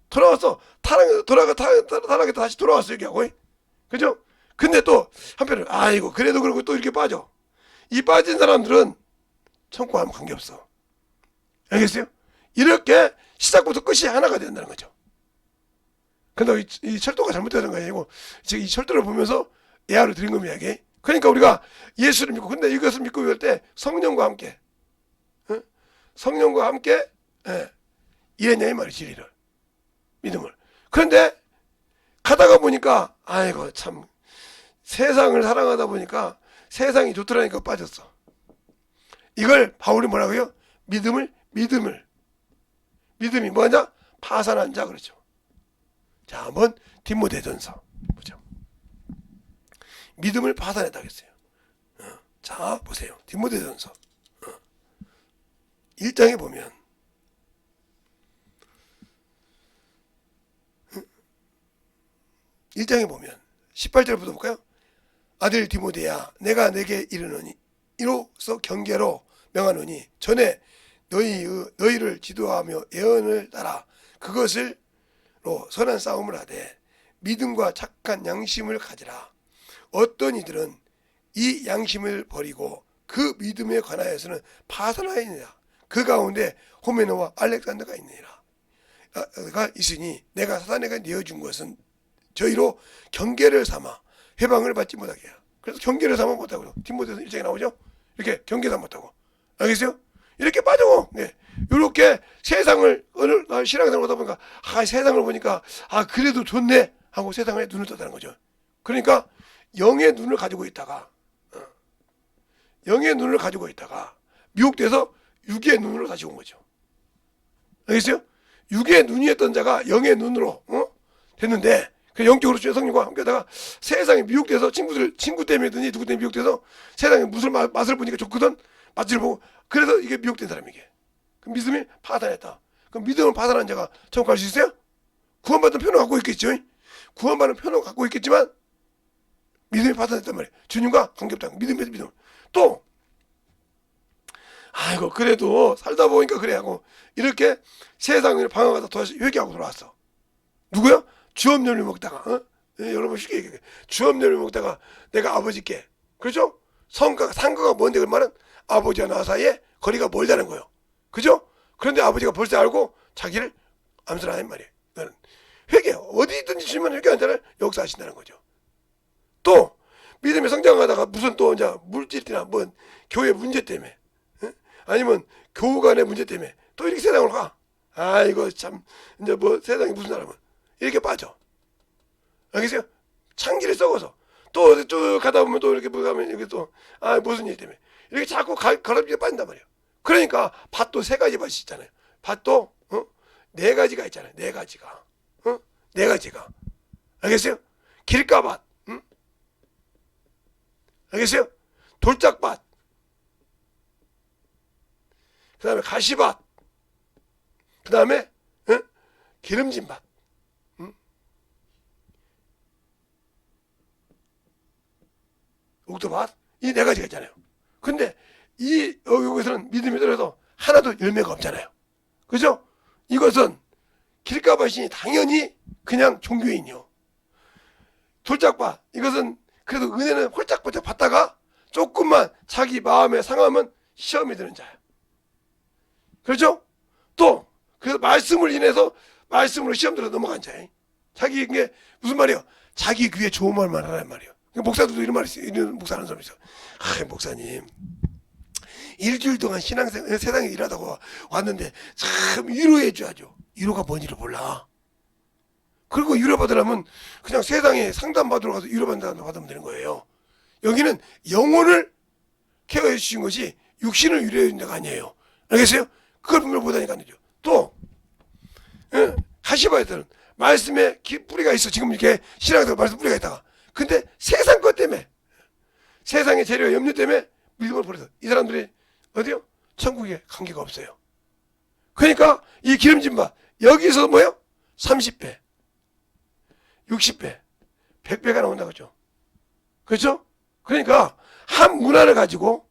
돌아왔어. 타락에 다시 돌아왔어 얘기하고. 그죠? 근데 또 한편으로 아이고 그래도 그러고 또 이렇게 빠져. 이 빠진 사람들은 천국하면 관계없어. 알겠어요? 이렇게 시작부터 끝이 하나가 된다는 거죠. 근데 이 철도가 잘못되는 거 아니고 지금 이 철도를 보면서 예화를 드린 겁니다. 이게. 그러니까 우리가 예수를 믿고 근데 이것을 믿고 할 때 성령과 함께 성령과 함께 이랬냐 이 말이 진리를 믿음을. 그런데 가다가 보니까 아이고 참 세상을 사랑하다 보니까 세상이 좋더라니까 빠졌어. 이걸 바울이 뭐라고요? 믿음이 뭐냐? 파산한 자 그렇죠. 자 한번 디모데전서 보죠. 믿음을 파산했다 그랬어요. 자 보세요. 디모데전서 1장에 보면 1장에 보면 18절부터 볼까요? 아들 디모데야 내가 내게 이르노니 이로써 경계로 명하노니 전에 너희를 지도하며 예언을 따라 그것을로 선한 싸움을 하되 믿음과 착한 양심을 가지라. 어떤 이들은 이 양심을 버리고 그 믿음에 관하여서는 파산하였느니라. 그 가운데 호메노와 알렉산더가 있느니라. 가 있으니 내가 사단에게 내어준 것은 저희로 경계를 삼아 해방을 받지 못하게 해라. 그래서 경계를 삼아 못하고 디모데서 1장에 나오죠. 이렇게 경계 삼아 못하고 알겠어요? 이렇게 빠져. 네. 이렇게 세상을 오늘 신앙생활 하다 보니까 세상을 보니까 그래도 좋네 하고 세상에 눈을 떴다는 거죠. 그러니까 영의 눈을 가지고 있다가 미혹돼서 육의 눈으로 다시 온 거죠. 알겠어요? 육의 눈이었던 자가 영의 눈으로 됐는데 그 영적으로 주의 성령과 함께하다가 세상에 미혹돼서 친구 때문이든지 누구 때문에 미혹돼서 세상에 무슨 맛을 보니까 좋거든. 맛을 보고 그래서 이게 미혹된 사람이게. 그 믿음이 파산했다. 그럼 믿음을 파산한 자가 천국 갈 수 있어요? 구원받은 표는 갖고 있겠죠. 구원받은 표는 갖고 있겠지만 믿음이 파산했단 말이에요. 주님과 관계없다. 믿음에서 믿음. 또 그래도 살다 보니까 그래 하고 이렇게 세상을 방황하다 다시 회개하고 돌아왔어. 누구야? 주업열매 먹다가 여러분 쉽게 얘기해. 주업열매 먹다가 내가 아버지께 그렇죠? 상가가 뭔데 그 말은 아버지와 나 사이에 거리가 멀다는 거예요. 그죠? 그런데 아버지가 벌써 알고 자기를 암살하는 말이에요. 회개 어디든지 주님은 회개하는 자를 역사하신다는 거죠. 또 믿음의 성장하다가 무슨 또 이제 물질이나 뭐 교회 문제 때문에 아니면 교우 간의 문제 때문에 또 이렇게 세상으로 가. 이거 참 이제 뭐 세상에 무슨 사람은 이렇게 빠져. 알겠어요? 창기를 썩어서 또 어디 쭉 가다 보면 또 이렇게 뭐 가면 이렇게 또 무슨 일 때문에 이렇게 자꾸 가라비에 빠진단 말이에요. 그러니까 밭도 세 가지 밭이 있잖아요. 밭도 네 가지가 있잖아요. 네 가지가 네 가지가 알겠어요? 길가밭 알겠어요? 돌짝밭 그 다음에 가시밭 그 다음에 기름진 밭 옥토밭 이 네 가지가 있잖아요. 근데 여기서는 믿음이 들어서 하나도 열매가 없잖아요. 그죠? 이것은 길가밭이 당연히 그냥 종교인이요. 돌짝밭 이것은 그래도 은혜는 홀짝홀짝 받다가 조금만 자기 마음에 상하면 시험이 드는 자예요. 그렇죠? 또 그래서 말씀을 인해서 말씀으로 시험 들어 넘어간 자예요. 자기 이게 무슨 말이에요? 자기 귀에 좋은 말만 하란 말이에요. 목사들도 이런 말 있어요. 이런 목사 하는 사람 있어요. 목사님 일주일 동안 세상에 일하다가 왔는데 참 위로해 줘야죠. 위로가 뭔지를 몰라. 그리고 위로받으려면 그냥 세상에 상담받으러 가서 위로받으면 되는 거예요. 여기는 영혼을 케어해 주신 것이 육신을 위로해 준 데가 아니에요. 알겠어요? 그걸 분명히 못하니까 안 되죠. 또 가시밭에는 말씀에 뿌리가 있어. 지금 이렇게 신앙에서 말씀 뿌리가 있다가 근데 세상 것 때문에 세상의 재료와 염려 때문에 믿음을 버려서 이 사람들이 어디요? 천국에 관계가 없어요. 그러니까 이 기름진 밭 여기서 뭐예요? 30배 60배 100배가 나온다 그죠? 그렇죠? 그러니까 한 문화를 가지고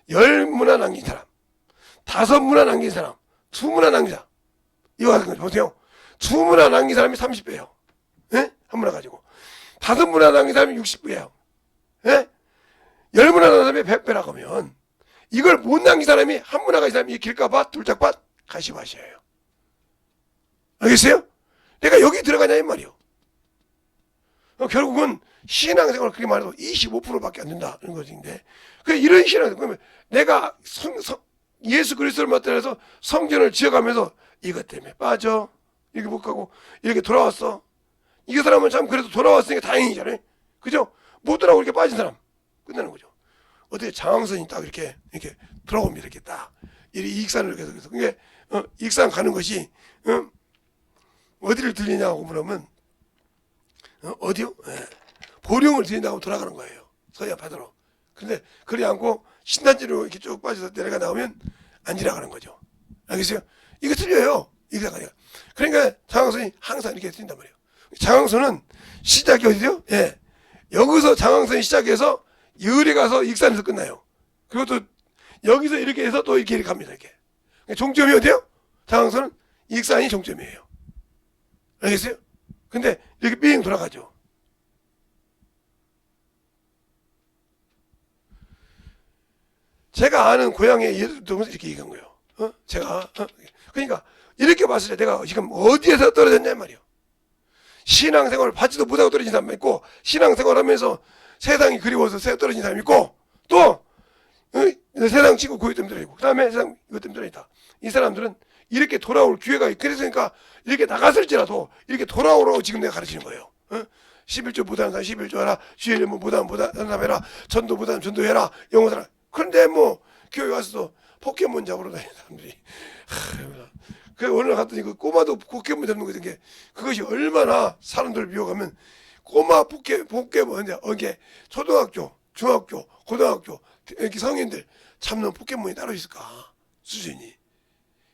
10문화 남긴 사람 5문화 남긴 사람 2문화 남긴 사람 이거 같은 거죠. 보세요. 2문화 남긴 사람이 30배예요. 예? 한 문화 가지고 5문화 남긴 사람이 60배예요. 예? 10문화 남긴 사람이 100배라고 하면 이걸 못 남긴 사람이 한 문화 가진 사람이 길가밭, 돌짝밭, 가시밭이에요. 알겠어요? 내가 여기 들어가냐 이 말이요. 결국은 신앙생활 그렇게 말해도 25%밖에 안 된다 이런 것인데 이런 신앙생활 그러면 내가 예수 그리스도를 맞들어서 성전을 지어가면서 이것 때문에 빠져 이렇게 못 가고 이렇게 돌아왔어. 이 사람은 참 그래도 돌아왔으니까 다행이잖아요. 그죠? 못 돌아오고 이렇게 빠진 사람 끝나는 거죠. 어떻게 장항선이 딱 이렇게 돌아옵니다. 이렇게 딱 익산을 계속해서 그게 익산 가는 것이 어디를 들리냐고 물으면 어디요? 보령을 들린다고 돌아가는 거예요. 서해안 바다로. 그런데 그러지 않고 신단지로 이렇게 쭉 빠져서 내려가 나오면 안 지나가는 거죠. 알겠어요? 이거 틀려요. 익산 가니까. 그러니까 장항선이 항상 이렇게 뛴단 말이에요. 장항선은 시작이 어디죠? 예. 여기서 장항선이 시작해서 열에 가서 익산에서 끝나요. 그리고 또 여기서 이렇게 해서 또 이렇게 갑니다. 이렇게. 종점이 어디요? 장항선은 익산이 종점이에요. 알겠어요? 근데 이렇게 삥 돌아가죠. 제가 아는 고향의 예를 들면서 이렇게 얘기한 거예요. 그러니까 이렇게 봤을 때 내가 지금 어디에서 떨어졌냐 말이에요. 신앙생활을 받지도 못하고 떨어진 사람 있고, 신앙생활 하면서 세상이 그리워서 떨어진 사람 있고, 또 세상 친구 그것 때문에 떨어지고, 그 다음에 세상 이것 때문에 떨어진다. 이 사람들은 이렇게 돌아올 기회가 있고, 그러니까 이렇게 나갔을지라도 이렇게 돌아오라고 지금 내가 가르치는 거예요. 11조 못하는 사람 11조 해라, 주일 못하는 사람 해라, 전도 못하는 전도해라, 영어사람. 그런데 뭐 교회 와서도 포켓몬 잡으러 다니는 사람들이 그 어느 날 갔더니 그 꼬마도 포켓몬 잡는 거 있는 게 그것이 얼마나 사람들을 미워가면 꼬마 포켓몬 이게 초등학교, 중학교, 고등학교 이렇게 성인들 잡는 포켓몬이 따로 있을까 수준이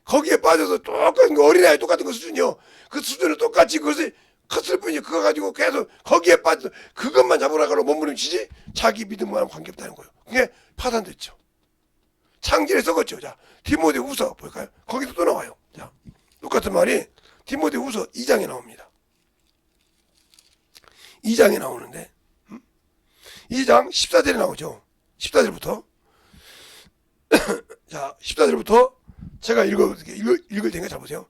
거기에 빠져서 똑같은 거 어린아이 똑같은 거 수준이요. 그 수준을 똑같이 그것을 컸을 뿐이지 그거 가지고 계속 거기에 빠져 그것만 잡으라고 몸부림치지 자기 믿음과는 관계없다는 거예요. 그게 파산됐죠. 창질에 썩었죠. 자, 디모데후서 볼까요? 거기도 또 나와요. 자, 똑같은 말이 디모데후서 2장에 나옵니다. 2장에 나오는데 2장 14절에 나오죠. 14절부터 자, 14절부터 제가 읽을 테니까 잘 보세요.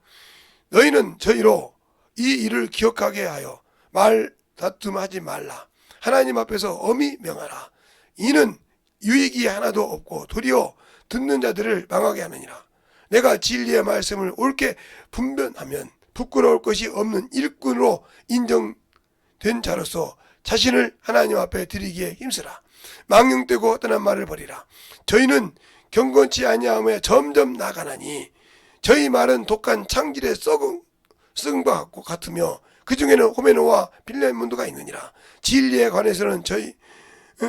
너희는 저희로 이 일을 기억하게 하여 말 다툼하지 말라. 하나님 앞에서 엄히 명하라. 이는 유익이 하나도 없고 도리어 듣는 자들을 망하게 하느니라. 내가 진리의 말씀을 옳게 분별하면 부끄러울 것이 없는 일꾼으로 인정된 자로서 자신을 하나님 앞에 드리기에 힘쓰라. 망령되고 떠난 말을 버리라. 저희는 경건치 아니함에 점점 나가나니 저희 말은 독한 창질의 썩은 바 같으며 그 중에는 호메노와 빌레몬도가 있느니라. 진리에 관해서는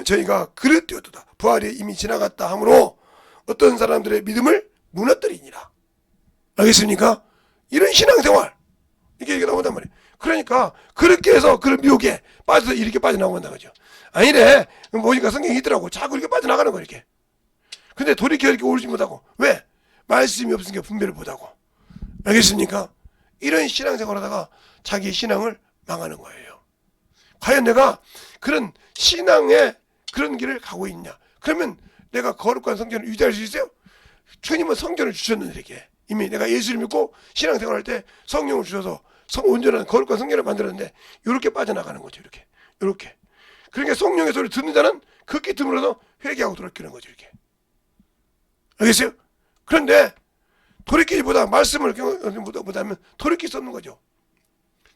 저희가 그릇되었도다. 부활이 이미 지나갔다 하므로 어떤 사람들의 믿음을 무너뜨리니라. 알겠습니까? 이런 신앙생활 이게 나온단 말이에요. 그러니까 그렇게 해서 그런 미혹에 빠져서 이렇게 빠져나온다는 거죠. 아니래 보니까 성경이 있더라고. 자꾸 이렇게 빠져나가는 거 이렇게. 근데 돌이켜 이렇게 오르지 못하고 왜? 말씀이 없으니까 분별을 못하고. 알겠습니까? 이런 신앙생활 하다가 자기 신앙을 망하는 거예요. 과연 내가 그런 신앙의 그런 길을 가고 있냐? 그러면 내가 거룩한 성전을 유지할 수 있어요? 주님은 성전을 주셨는데 이렇게 이미 내가 예수를 믿고 신앙생활할 때 성령을 주셔서 온전한 거룩한 성전을 만들었는데 이렇게 빠져나가는 거죠. 이렇게 그러니까 성령의 소리를 듣는 자는 그 기쁨으로서 회개하고 돌이키는 거죠. 이렇게 알겠어요? 그런데 돌이키지보다 말씀을 못하면 돌이킬 수 없는 거죠.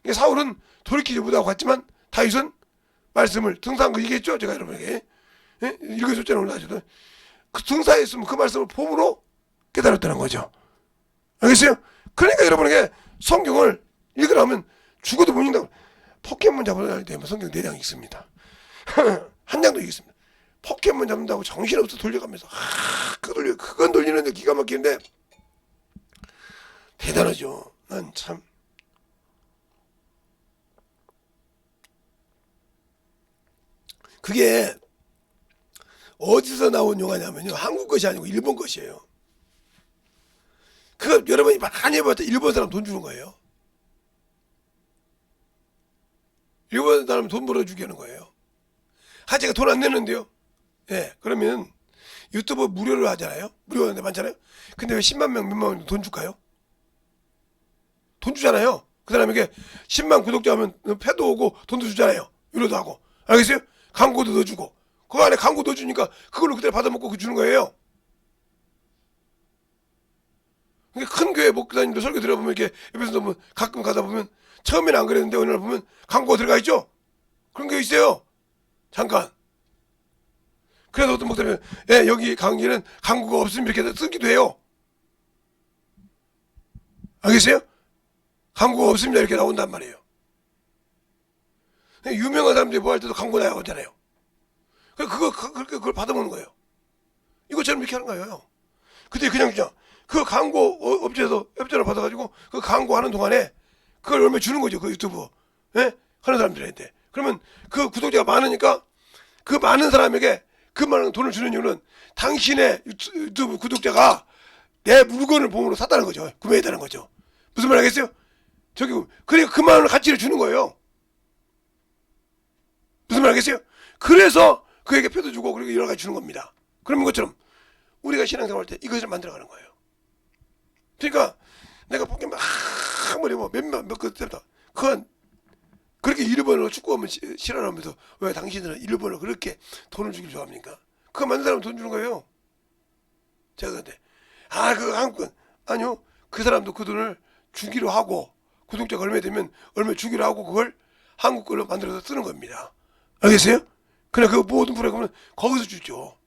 그러니까 사울은 돌이키지 못하고 갔지만 다윗은 말씀을 등사한 거 얘기했죠. 제가 여러분에게 읽어줬잖아요. 오늘 그 등사에 있으면 그 말씀을 봄으로 깨달았다는 거죠. 알겠어요? 그러니까 여러분에게 성경을 읽으라면 죽어도 못 읽는다고. 포켓몬 잡으러 다닐 때 성경 4장 읽습니다. 한 장도 읽습니다. 포켓몬 잡는다고 정신없어 돌려가면서 그건 돌리는데 기가 막히는데 대단하죠. 난 참 그게 어디서 나온 영화냐면요. 한국 것이 아니고 일본 것이에요. 그거 여러분이 많이 해봤자 일본 사람 돈 주는 거예요. 일본 사람 돈 벌어주게 하는 거예요. 제가 돈 안 내는데요. 예, 그러면 유튜브 무료로 하잖아요. 무료인데 많잖아요. 근데 왜 10만 명, 몇만 명 돈 줄까요? 돈 주잖아요. 그 사람에게 10만 구독자 하면 패도 오고 돈도 주잖아요. 유료도 하고. 알겠어요? 광고도 넣어주고. 그 안에 광고 넣어주니까 그걸로 그대로 받아먹고 주는 거예요. 큰 교회 목사님들 설교 들어보면 이렇게 옆에서 보면 가끔 가다 보면 처음에는 안 그랬는데 어느 날 보면 광고가 들어가 있죠? 그런 게 있어요. 잠깐. 그래서 어떤 목사님은 여기 강의는 광고가 없으면 이렇게 쓰기도 해요. 알겠어요? 광고가 없습니다 이렇게 나온단 말이에요. 유명한 사람들이 뭐 할 때도 광고 나오잖아요. 그걸 받아먹는 거예요. 이것처럼 이렇게 하는 거예요. 근데 그냥 그 광고 업체에서 협찬을 받아가지고 그 광고 하는 동안에 그걸 얼마 주는 거죠. 그 유튜브 예? 하는 사람들한테. 그러면 그 구독자가 많으니까 그 많은 사람에게 그 많은 돈을 주는 이유는 당신의 유튜브 구독자가 내 물건을 보험으로 샀다는 거죠. 구매했다는 거죠. 무슨 말 하겠어요? 저기 그러니까 그 많은 가치를 주는 거예요. 무슨 말 하겠어요? 그래서 그에게 표도 주고 그리고 여러 가지 주는 겁니다. 그런 것처럼 우리가 신앙생활 할 때 이것을 만들어가는 거예요. 그러니까 내가 보기 막 머리 뭐 몇몇 때부터 그건 그렇게 일본어로 축구하면 싫어하면서 왜 당신들은 일본어로 그렇게 돈을 주길 좋아합니까? 그거 만든 사람 돈 주는 거예요. 제가 근데 그 한국은 아니요. 그 사람도 그 돈을 주기로 하고 구독자가 얼마 되면 얼마 주기로 하고 그걸 한국 걸로 만들어서 쓰는 겁니다. 알겠어요? 그래 그 모든 프로그램은 거기서 주죠.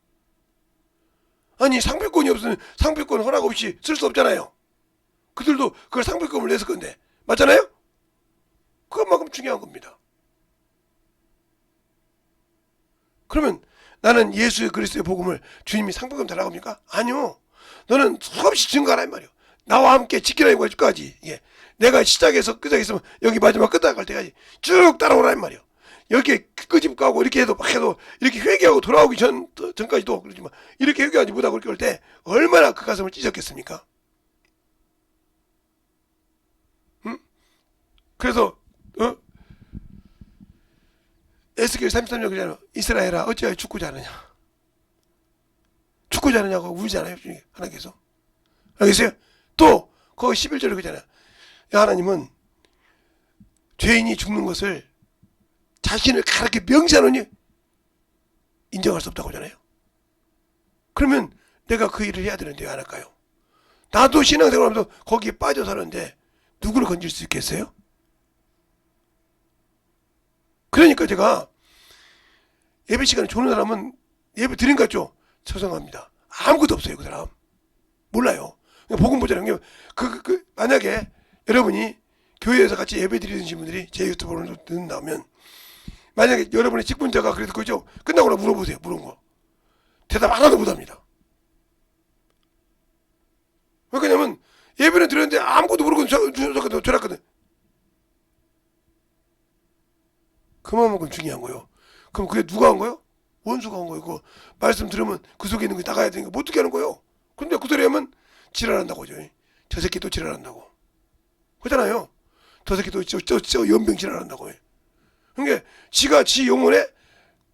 아니 상표권이 없으면 상표권 허락 없이 쓸 수 없잖아요. 그들도 그걸 상표권을 냈을 건데 맞잖아요? 그것만큼 중요한 겁니다. 그러면 나는 예수의 그리스도의 복음을 주님이 상표권 달라고 합니까? 아니요. 너는 수없이 증거하라 이 말이요. 나와 함께 지키라 이거까지. 예. 내가 시작해서 끝까지 있으면 여기 마지막 끝날 때까지 쭉 따라오라 이 말이요. 이렇게 끄집 가고 이렇게 해도 막 해도 이렇게 회개하고 돌아오기 전까지도 그러지만 이렇게 회개하지 못하고 이렇게 할 때 얼마나 그 가슴을 찢었겠습니까? 응? 그래서 에스겔 33절 그러잖아요. 이스라엘아 어찌하여 죽고자 하느냐. 죽고자 하느냐고 울잖아요. 하나님께서. 알겠어요? 또 거기 11절에 그러잖아요. 하나님은 죄인이 죽는 것을 자신을 가르쳐 명시하노니 인정할 수 없다고 하잖아요. 그러면 내가 그 일을 해야 되는데 왜 안 할까요? 나도 신앙생활하면서 거기에 빠져 사는데 누구를 건질 수 있겠어요? 그러니까 제가 예배 시간에 좋은 사람은 예배 드린 것 같죠? 죄송합니다. 아무것도 없어요 그 사람. 몰라요. 복음 보잖아요. 만약에 여러분이 교회에서 같이 예배 드리는 분들이 제 유튜브를 듣는다면 만약에 여러분의 직분자가 그래도 그죠? 끝나고 나 물어보세요. 물은 거. 대답 하나도 못합니다. 왜 그러냐면 예배는 드렸는데 아무것도 모르고 졸았거든. 그만큼 중요한 거예요. 그럼 그게 누가 한 거예요? 원수가 한 거예요. 그 말씀 들으면 그 속에 있는 게 나가야 되니까 못 듣게 하는 거예요. 근데 그 소리 하면 지랄한다고 하죠. 저 새끼 또 지랄한다고. 그러잖아요. 저 새끼 또 저 연병 지랄한다고 해. 그러니까 지가 지 영혼에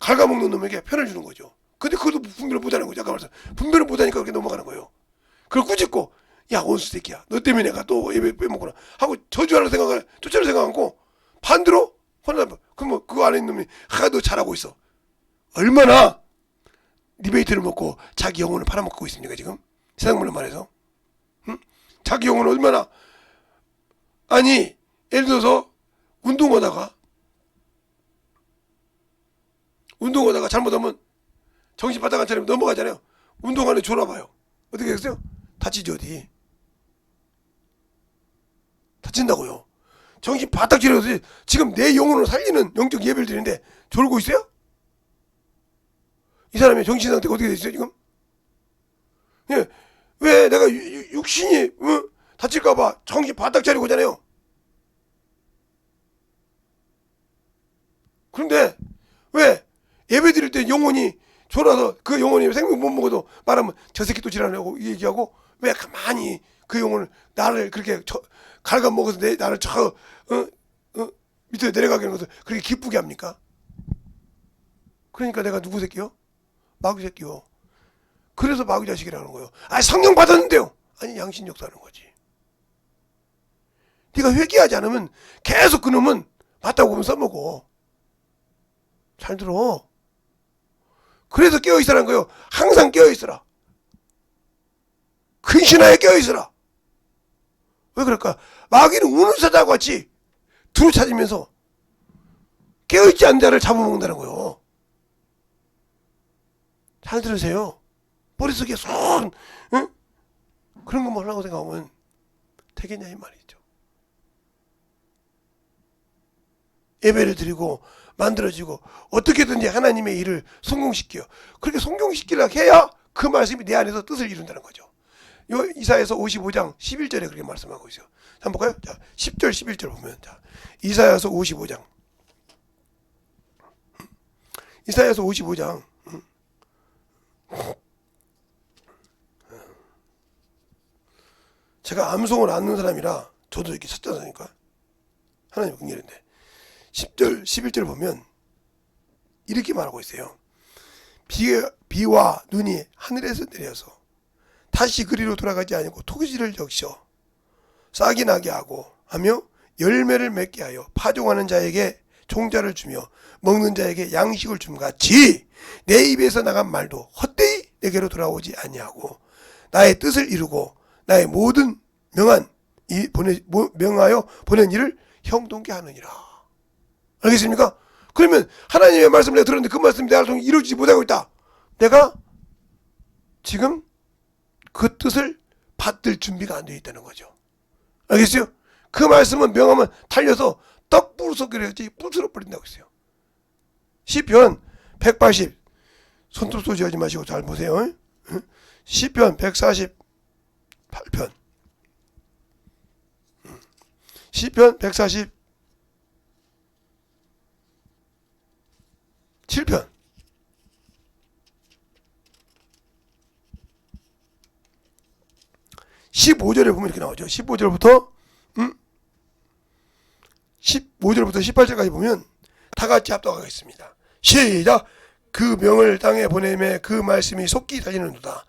갉아먹는 놈에게 편을 주는 거죠. 근데 그것도 분별을 못하는 거죠. 아까 말씀 분별을 못하니까 그렇게 넘어가는 거예요. 그걸 꾸짖고 야 원수 새끼야 너 때문에 내가 또 예배 빼먹구나 하고 저주하는 생각을 쫓아낼 생각하고 반대로 혼나면 그럼 그 안에 있는 놈이 너 잘하고 있어. 얼마나 리베이트를 먹고 자기 영혼을 팔아먹고 있습니까 지금? 세상말로 말해서 응? 자기 영혼을 얼마나 아니 예를 들어서 운동하다가 잘못하면 정신 바짝 안 차리면 넘어가잖아요. 운동하는 졸아봐요. 어떻게 됐어요? 다치지 어디? 다친다고요. 정신 바짝 차려서 지금 내 영혼을 살리는 영적 예배를 드리는데 졸고 있어요? 이 사람의 정신 상태가 어떻게 됐어요 지금? 예, 왜 내가 육신이 다칠까봐 정신 바짝 차리고 오잖아요. 그런데 왜 예배 드릴 때 영혼이 졸아서 그 영혼이 생명 못 먹어도 말하면 저 새끼 또 지랄하고 얘기하고 왜 가만히 그 영혼을 나를 그렇게 갉아먹어서 나를 밑에 내려가게 하는 것을 그렇게 기쁘게 합니까? 그러니까 내가 누구 새끼요? 마귀 새끼요. 그래서 마귀 자식이라는 거예요. 성령 받았는데요. 아니 양심 역사하는 거지. 네가 회개하지 않으면 계속 그놈은 맞다고 보면 써먹어. 잘 들어. 그래서 깨어있으라는 거예요. 항상 깨어있으라. 근신하에 깨어있으라. 왜 그럴까? 마귀는 우는 사자와 같이 두루 찾으면서 깨어있지 않은 자를 잡아먹는다는 거예요. 잘 들으세요. 머릿속에 손 그런 것만 하려고 생각하면 되겠냐 이 말이죠. 예배를 드리고 만들어지고 어떻게든지 하나님의 일을 성공시켜요. 그렇게 성공시키려고 해야 그 말씀이 내 안에서 뜻을 이룬다는 거죠. 요 이사야서 55장 11절에 그렇게 말씀하고 있어요. 한번 볼까요? 자, 10절 11절 보면, 자, 이사야서 55장, 이사야서 55장, 제가 암송을 안 넣는 사람이라 저도 이렇게 찾지 않습니까? 하나님 긍휼인데 10절 11절 보면 이렇게 말하고 있어요. 비와 눈이 하늘에서 내려서 다시 그리로 돌아가지 아니고 토기지를 적셔 싹이 나게 하고 하며 열매를 맺게 하여 파종하는 자에게 종자를 주며 먹는 자에게 양식을 줌 같이 내 입에서 나간 말도 헛되이 내게로 돌아오지 아니하고 나의 뜻을 이루고 나의 모든 명하여 보낸 일을 형통케 하느니라. 알겠습니까? 그러면 하나님의 말씀을 내가 들었는데 그 말씀이 내 안을 통해 이루어지지 못하고 있다. 내가 지금 그 뜻을 받들 준비가 안 되어 있다는 거죠. 알겠어요? 그 말씀은 명하면 달려서 떡 부스러기를 부스러 버린다고 했어요. 시편 180 손톱 쏘지하지 마시고 잘 보세요. 시편 148편 시편 147편 15절에 보면 이렇게 나오죠. 15절부터 18절까지 보면 다 같이 합독하겠습니다. 시작! 그 명을 땅에 보내매 그 말씀이 속히 달리는도다.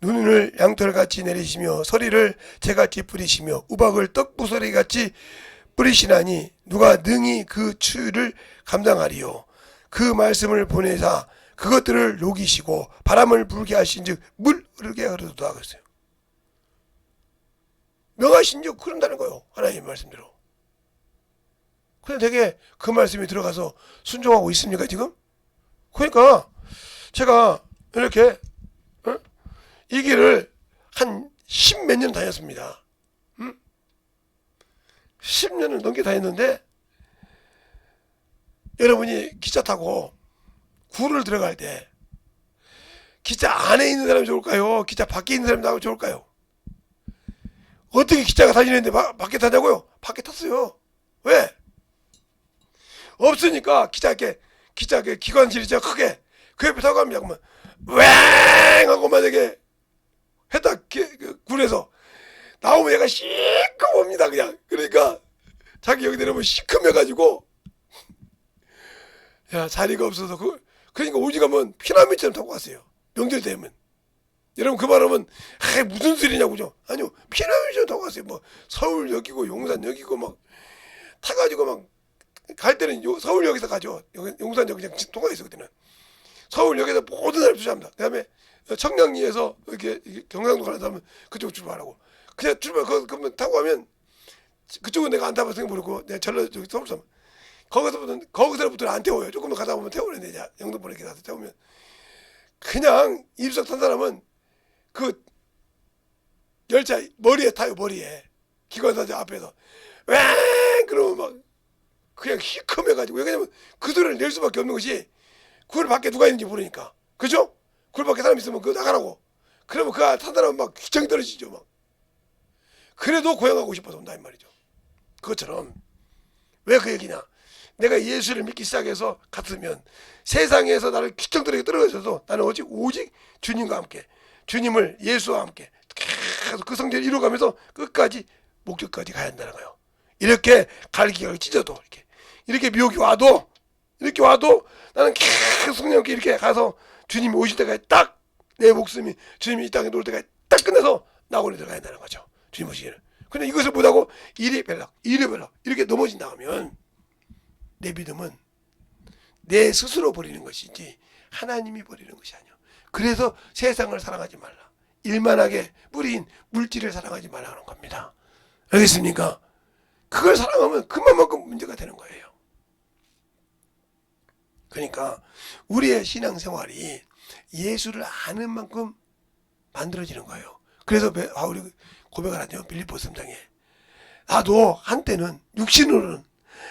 눈을 양털같이 내리시며 서리를 재같이 뿌리시며 우박을 떡부서리같이 뿌리시나니 누가 능히 그 추위를 감당하리요. 그 말씀을 보내사 그것들을 녹이시고 바람을 불게 하신즉 물 흐르게 하려도다 그랬어요. 명하신즉 그런다는 거예요. 하나님의 말씀대로. 근데 되게 그 말씀이 들어가서 순종하고 있습니까 지금? 그러니까 제가 이렇게 이 길을 한 10몇 년 다녔습니다. 10년을 넘게 다녔는데 여러분이 기차 타고 구를 들어갈 때 기차 안에 있는 사람이 좋을까요? 기차 밖에 있는 사람이 나오면 좋을까요? 어떻게 기차가 다니는데 밖에 타냐고요? 밖에 탔어요. 왜? 없으니까 기차 기관실이 저 크게 그 옆에 타고 가면 그러면 왱 하고 만약에 했다 굴에서 나오면 얘가 시커멉니다 그냥. 그러니까 자기 여기 내려오면 시커매가지고 야 자리가 없어서 그러니까 오직하면 피라미드처럼 타고 갔어요. 명절 되면. 여러분 그 말하면 무슨 소리냐고 그죠? 아니요 피라미드처럼 타고 갔어요. 뭐 서울역이고 용산역이고 막 타가지고 막 갈 때는 서울역에서 가죠. 용산역 그냥 통과했어 그때는. 서울역에서 모든 사람이 투자합니다. 그 다음에 청량리에서 이렇게 경상도 가는 사람은 그쪽 출발하고 그냥 그러면 타고 가면 그쪽은 내가 안 타봐서 생각해보고 내가 전라도 저기 서울 거기서부터는 안 태워요. 조금 더 가다 보면 태우는데 이제 영등포에 이렇게 가서 태우면 그냥 입석 탄 사람은 그 열차 머리에 타요. 머리에 기관사자 앞에서 왱 그러면 막 그냥 시커매가지고. 왜냐면 그 소리를 낼 수밖에 없는 것이 굴 밖에 누가 있는지 모르니까. 그죠? 굴 밖에 사람 있으면 그거 나가라고. 그러면 그 탄 사람은 막 귀청이 떨어지죠 막. 그래도 고향가고 싶어서 온다 이 말이죠. 그것처럼 왜 그 얘기냐? 내가 예수를 믿기 시작해서 갔으면 세상에서 나를 귀청들에게 떨어져서 나는 오직 주님과 함께 주님을 예수와 함께 계속 그 성전을 이루어가면서 끝까지 목적까지 가야 한다는 거예요. 이렇게 갈기가 찢어도 이렇게 미혹이 와도 이렇게 와도 나는 계속 성령께 이렇게 가서 주님이 오실 때까지 딱 내 목숨이 주님이 이 땅에 놓을 때까지 딱 끝내서 나오려 들어가야 한다는 거죠. 주님 오시기를. 근데 이것을 못하고 이리 별락 이렇게 넘어진다 하면 내 믿음은 내 스스로 버리는 것이지 하나님이 버리는 것이 아니야. 그래서 세상을 사랑하지 말라. 일만하게 뿌리인 물질을 사랑하지 말라는 겁니다. 알겠습니까? 그걸 사랑하면 그만큼 문제가 되는 거예요. 그러니까 우리의 신앙생활이 예수를 아는 만큼 만들어지는 거예요. 그래서 바울이 고백을 하죠. 빌립보서 3장에 나도 한때는 육신으로는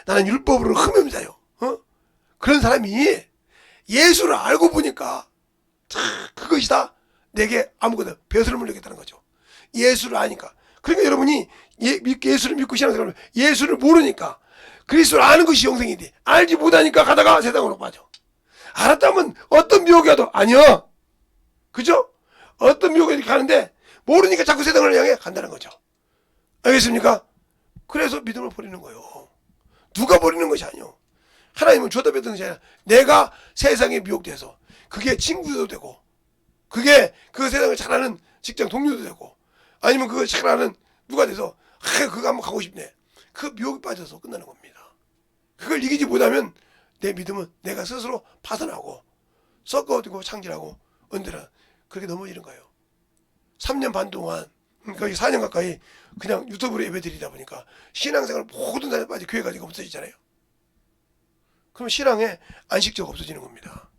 나는 율법으로 흠염자요. 그런 사람이 예수를 알고 보니까 그것이 다 내게 아무것도 배설을 물리겠다는 거죠. 예수를 아니까. 그러니까 여러분이 예수를 믿고 신앙생활을 하면 예수를 모르니까 그리스도를 아는 것이 영생이지. 알지 못하니까 가다가 세상으로 빠져. 알았다면 어떤 미혹이 와도 아니야. 그죠? 어떤 미혹이 가는데 모르니까 자꾸 세상을 향해 간다는 거죠. 알겠습니까? 그래서 믿음을 버리는 거예요. 누가 버리는 것이 아니요. 하나님은 줘다 뱉는 것이 아니라 내가 세상에 미혹돼서 그게 친구도 되고 그게 그 세상을 잘 아는 직장 동료도 되고 아니면 그거 잘 아는 누가 돼서 그거 한번 가고 싶네. 그 미혹에 빠져서 끝나는 겁니다. 그걸 이기지 못하면 내 믿음은 내가 스스로 파산하고 썩어지고 창질하고 언제나 그렇게 넘어지는 거예요. 3년 반 동안 거의 4년 가까이 그냥 유튜브로 예배 드리다 보니까 신앙생활 모든 사람이 빠져 교회가 지금 없어지잖아요. 그럼 신앙의 안식처가 없어지는 겁니다.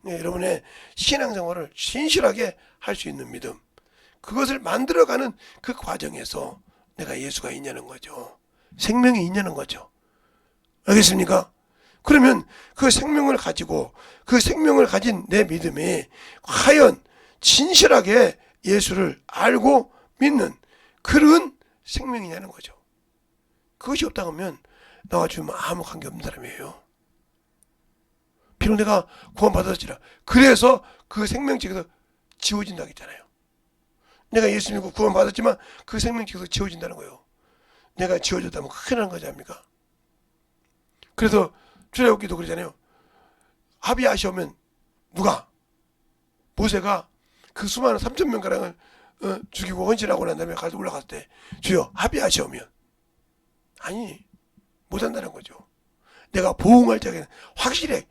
네, 여러분의 신앙생활을 신실하게 할 수 있는 믿음, 그것을 만들어가는 그 과정에서 내가 예수가 있냐는 거죠. 생명이 있냐는 거죠. 알겠습니까? 그러면 그 생명을 가지고 그 생명을 가진 내 믿음이 과연 진실하게 예수를 알고 믿는 그런 생명이냐는 거죠. 그것이 없다고 하면 나와 주면 아무 관계 없는 사람이에요. 비록 내가 구원받았지라 그래서 그 생명책에서 지워진다고 했잖아요. 내가 예수 믿고 구원받았지만 그 생명책에서 지워진다는 거예요. 내가 지워졌다면 큰일 나는 거지 않습니까? 그래서 출애굽기도 그러잖아요. 합의하시 오면 누가? 모세가 그 수많은 3,000명가량을 죽이고 헌신하고 난 다음에 가서 올라갔을 때 주여 합의하시 오면 아니 못한다는 거죠. 내가 보응할 적에는 확실히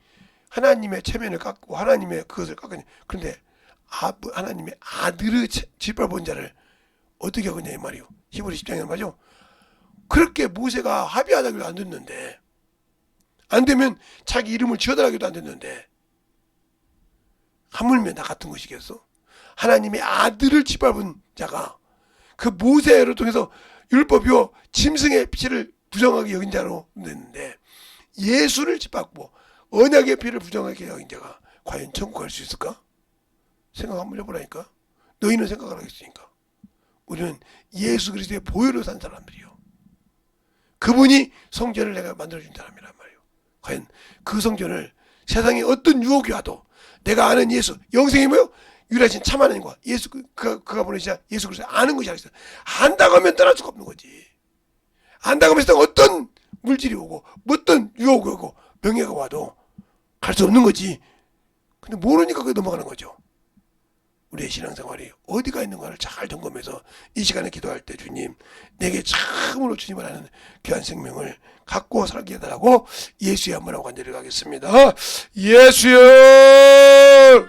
하나님의 체면을 깎고 하나님의 그것을 깎으니 그런데 하나님의 아들의 짓밟은 자를 어떻게 하겠냐 이 말이요. 히브리 10장에 말이죠. 그렇게 모세가 합의하다기도 안 듣는데 안 되면 자기 이름을 지어달라기도 안 듣는데 하물며 나 같은 것이겠어? 하나님의 아들을 짓밟은 자가 그 모세를 통해서 율법이요 짐승의 피를 부정하게 여긴 자로 됐는데 예수를 짓밟고 언약의 피를 부정하게 여긴 자가 과연 천국 갈 수 있을까? 생각 한번 해보라니까. 너희는 생각을 하겠으니까. 우리는 예수 그리스도의 보혈로 산 사람들이요. 그분이 성전을 내가 만들어준 사람이란 말이에요. 과연 그 성전을 세상에 어떤 유혹이 와도 내가 아는 예수, 영생이 뭐요? 유일하신 참 하나님과 예수, 그가 보내신 예수 그리스도 아는 것이 알겠어. 안다고 하면 떠날 수가 없는 거지. 안다고 하면 세상 어떤 물질이 오고 어떤 유혹이 오고 명예가 와도 갈 수 없는 거지. 근데 모르니까 그게 넘어가는 거죠. 우리의 신앙생활이 어디가 있는가를 잘 점검해서 이 시간에 기도할 때 주님 내게 참으로 주님을 아는 귀한 생명을 갖고 살게 해달라고 예수의 한번 하고 간절히 가겠습니다. 예수여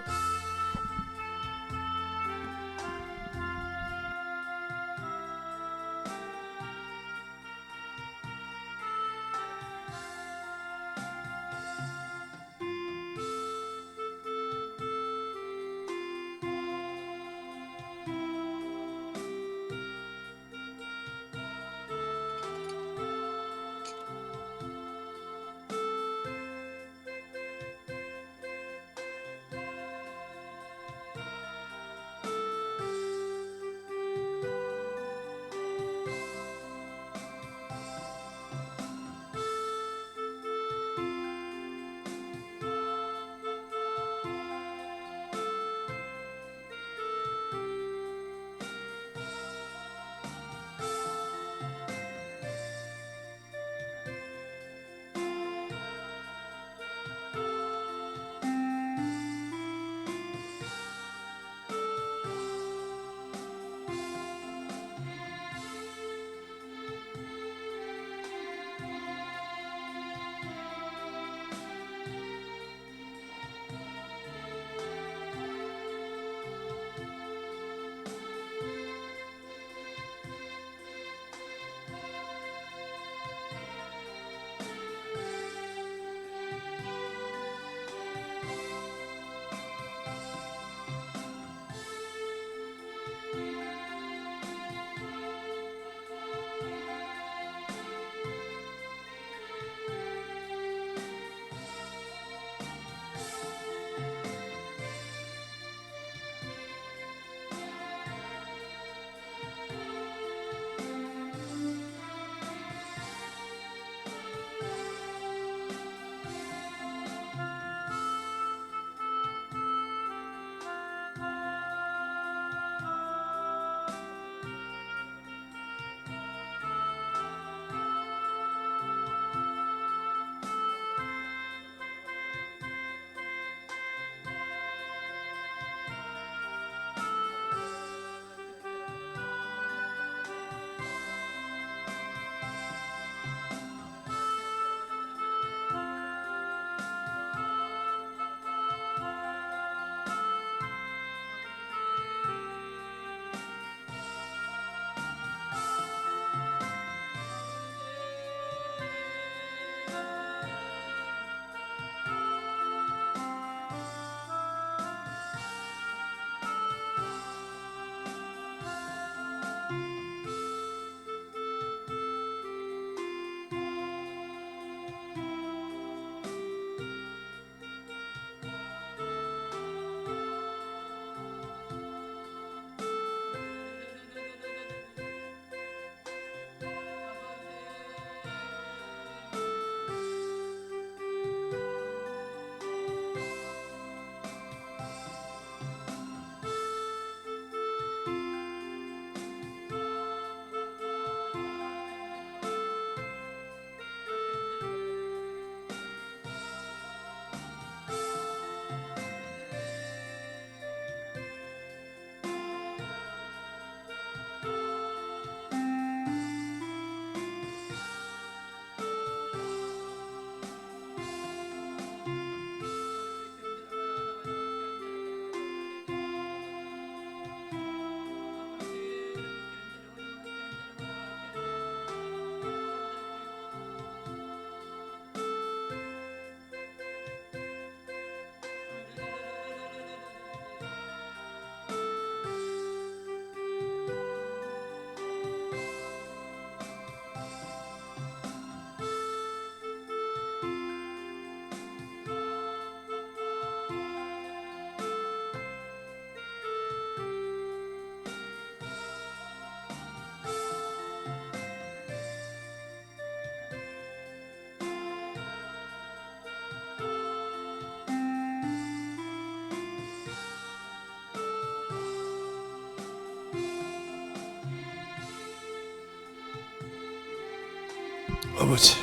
아버지,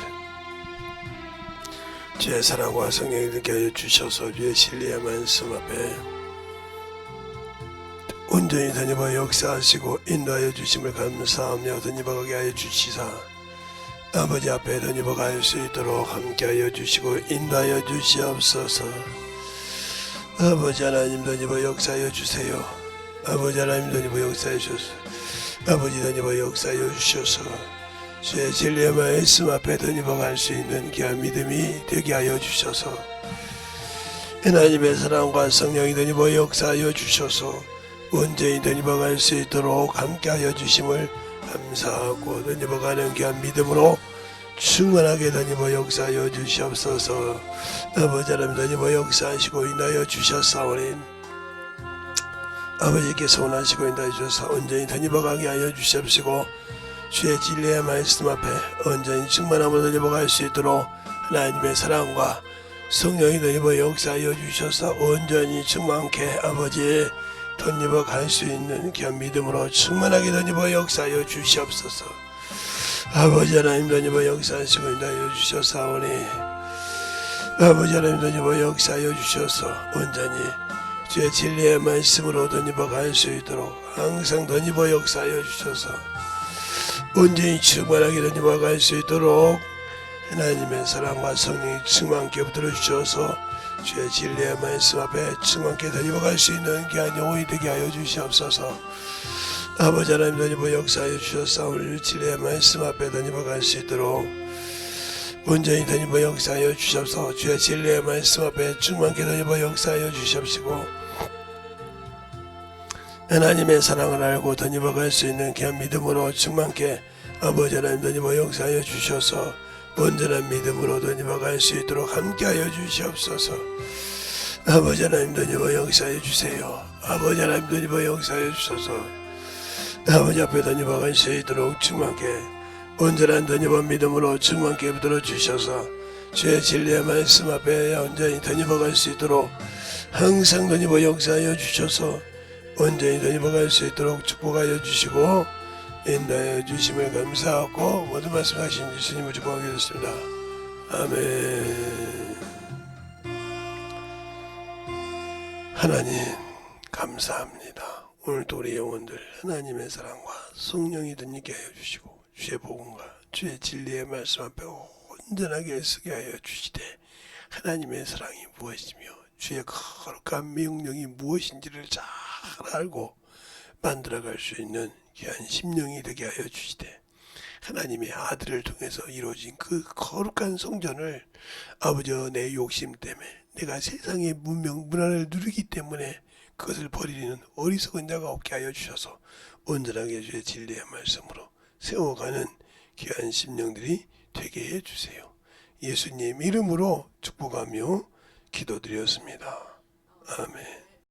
주의 사랑과 성령이 느끼게 하여 주셔서 주의 진리의 말씀 앞에 온전히 다니며 역사하시고 인도하여 주심을 감사하며 다니버가게 하여 주시사 아버지 앞에 다니버갈 수 있도록 함께하여 주시고 인도하여 주시옵소서. 아버지 하나님 다니버 역사하여 주세요. 아버지 하나님 다니버 역사하여 주셔서 아버지 다니버 역사하여 주셔서 주의 진리의 말씀 앞에 다니버갈 수 있는 귀한 믿음이 되게 하여 주셔서 하나님의 사랑과 성령이 다니버 역사하여 주셔서 온전히 다니버갈 수 있도록 함께하여 주심을 감사하고 다니버가는 귀한 믿음으로 충만하게 다니버 역사하여 주시옵소서. 아버지 하나님 다니버 역사하시고 인하여 주셨사오니 아버지께서 원하시고 인하여 주셔서 온전히 다니버가게 하여 주시옵시고 주의 진리의 말씀 앞에 온전히 충만함으로 다니버갈 수 있도록 하나님의 사랑과 성령이 다니버 역사하여 주셔서 온전히 충만케 아버지 덧입어 갈 수 있는 귀한 믿음으로 충만하게 덧입어 역사하여 주시옵소서. 아버지 하나님 덧입어 역사하시고 인하여 주셔사오니 아버지 하나님 덧입어 역사하여 주셔서 온전히 주의 진리의 말씀으로 덧입어 갈 수 있도록 항상 덧입어 역사하여 주셔서 온전히 충만하게 덧입어 갈 수 있도록 하나님의 사랑과 성령이 충만케 붙들어 주셔서 주의 진리의 말씀 앞에 충만케 다니버갈 수 있는 귀한 영혼이 되게 하여 주시옵소서. 아버지 하나님 다니버 역사하여 주셨사오니 진리의 말씀 앞에 다니버갈 수 있도록 온전히 다니버 역사하여 주시옵소서. 주의 진리의 말씀 앞에 충만케 다니버 역사하여 주시옵시고 하나님의 사랑을 알고 다니버갈 수 있는 귀한 믿음으로 충만케 아버지 하나님 다니버 역사하여 주셔서 온전한 믿음으로 다니버갈 수 있도록 함께하여 주시옵소서. 아버지 하나님 다니버 역사해 주세요. 아버지 하나님 다니버 역사해 주셔서 아버지 앞에 다니버갈 수 있도록 충만케 온전한 다니버 믿음으로 충만케 붙들어 주셔서 주의 진리의 말씀 앞에 온전히 다니버갈 수 있도록 항상 다니버 역사하여 주셔서 온전히 다니버갈 수 있도록 축복하여 주시고 인도하여 주심을 감사하고 모든 말씀하신 예수님을 축복하게 됐습니다. 아멘. 하나님 감사합니다. 오늘도 우리 영혼들 하나님의 사랑과 성령이 덧입게 하여 주시고 주의 복음과 주의 진리의 말씀 앞에 온전하게 쓰게 하여 주시되 하나님의 사랑이 무엇이며 주의 거룩한 명령이 무엇인지를 잘 알고 만들어갈 수 있는 귀한 심령이 되게 하여 주시되 하나님의 아들을 통해서 이루어진 그 거룩한 성전을 아버지 내 욕심 때문에 내가 세상의 문명 문화를 누리기 때문에 그것을 버리는 어리석은 자가 없게 하여 주셔서 온전하게 주의 진리의 말씀으로 세워가는 귀한 심령들이 되게 해주세요. 예수님 이름으로 축복하며 기도드렸습니다. 아멘.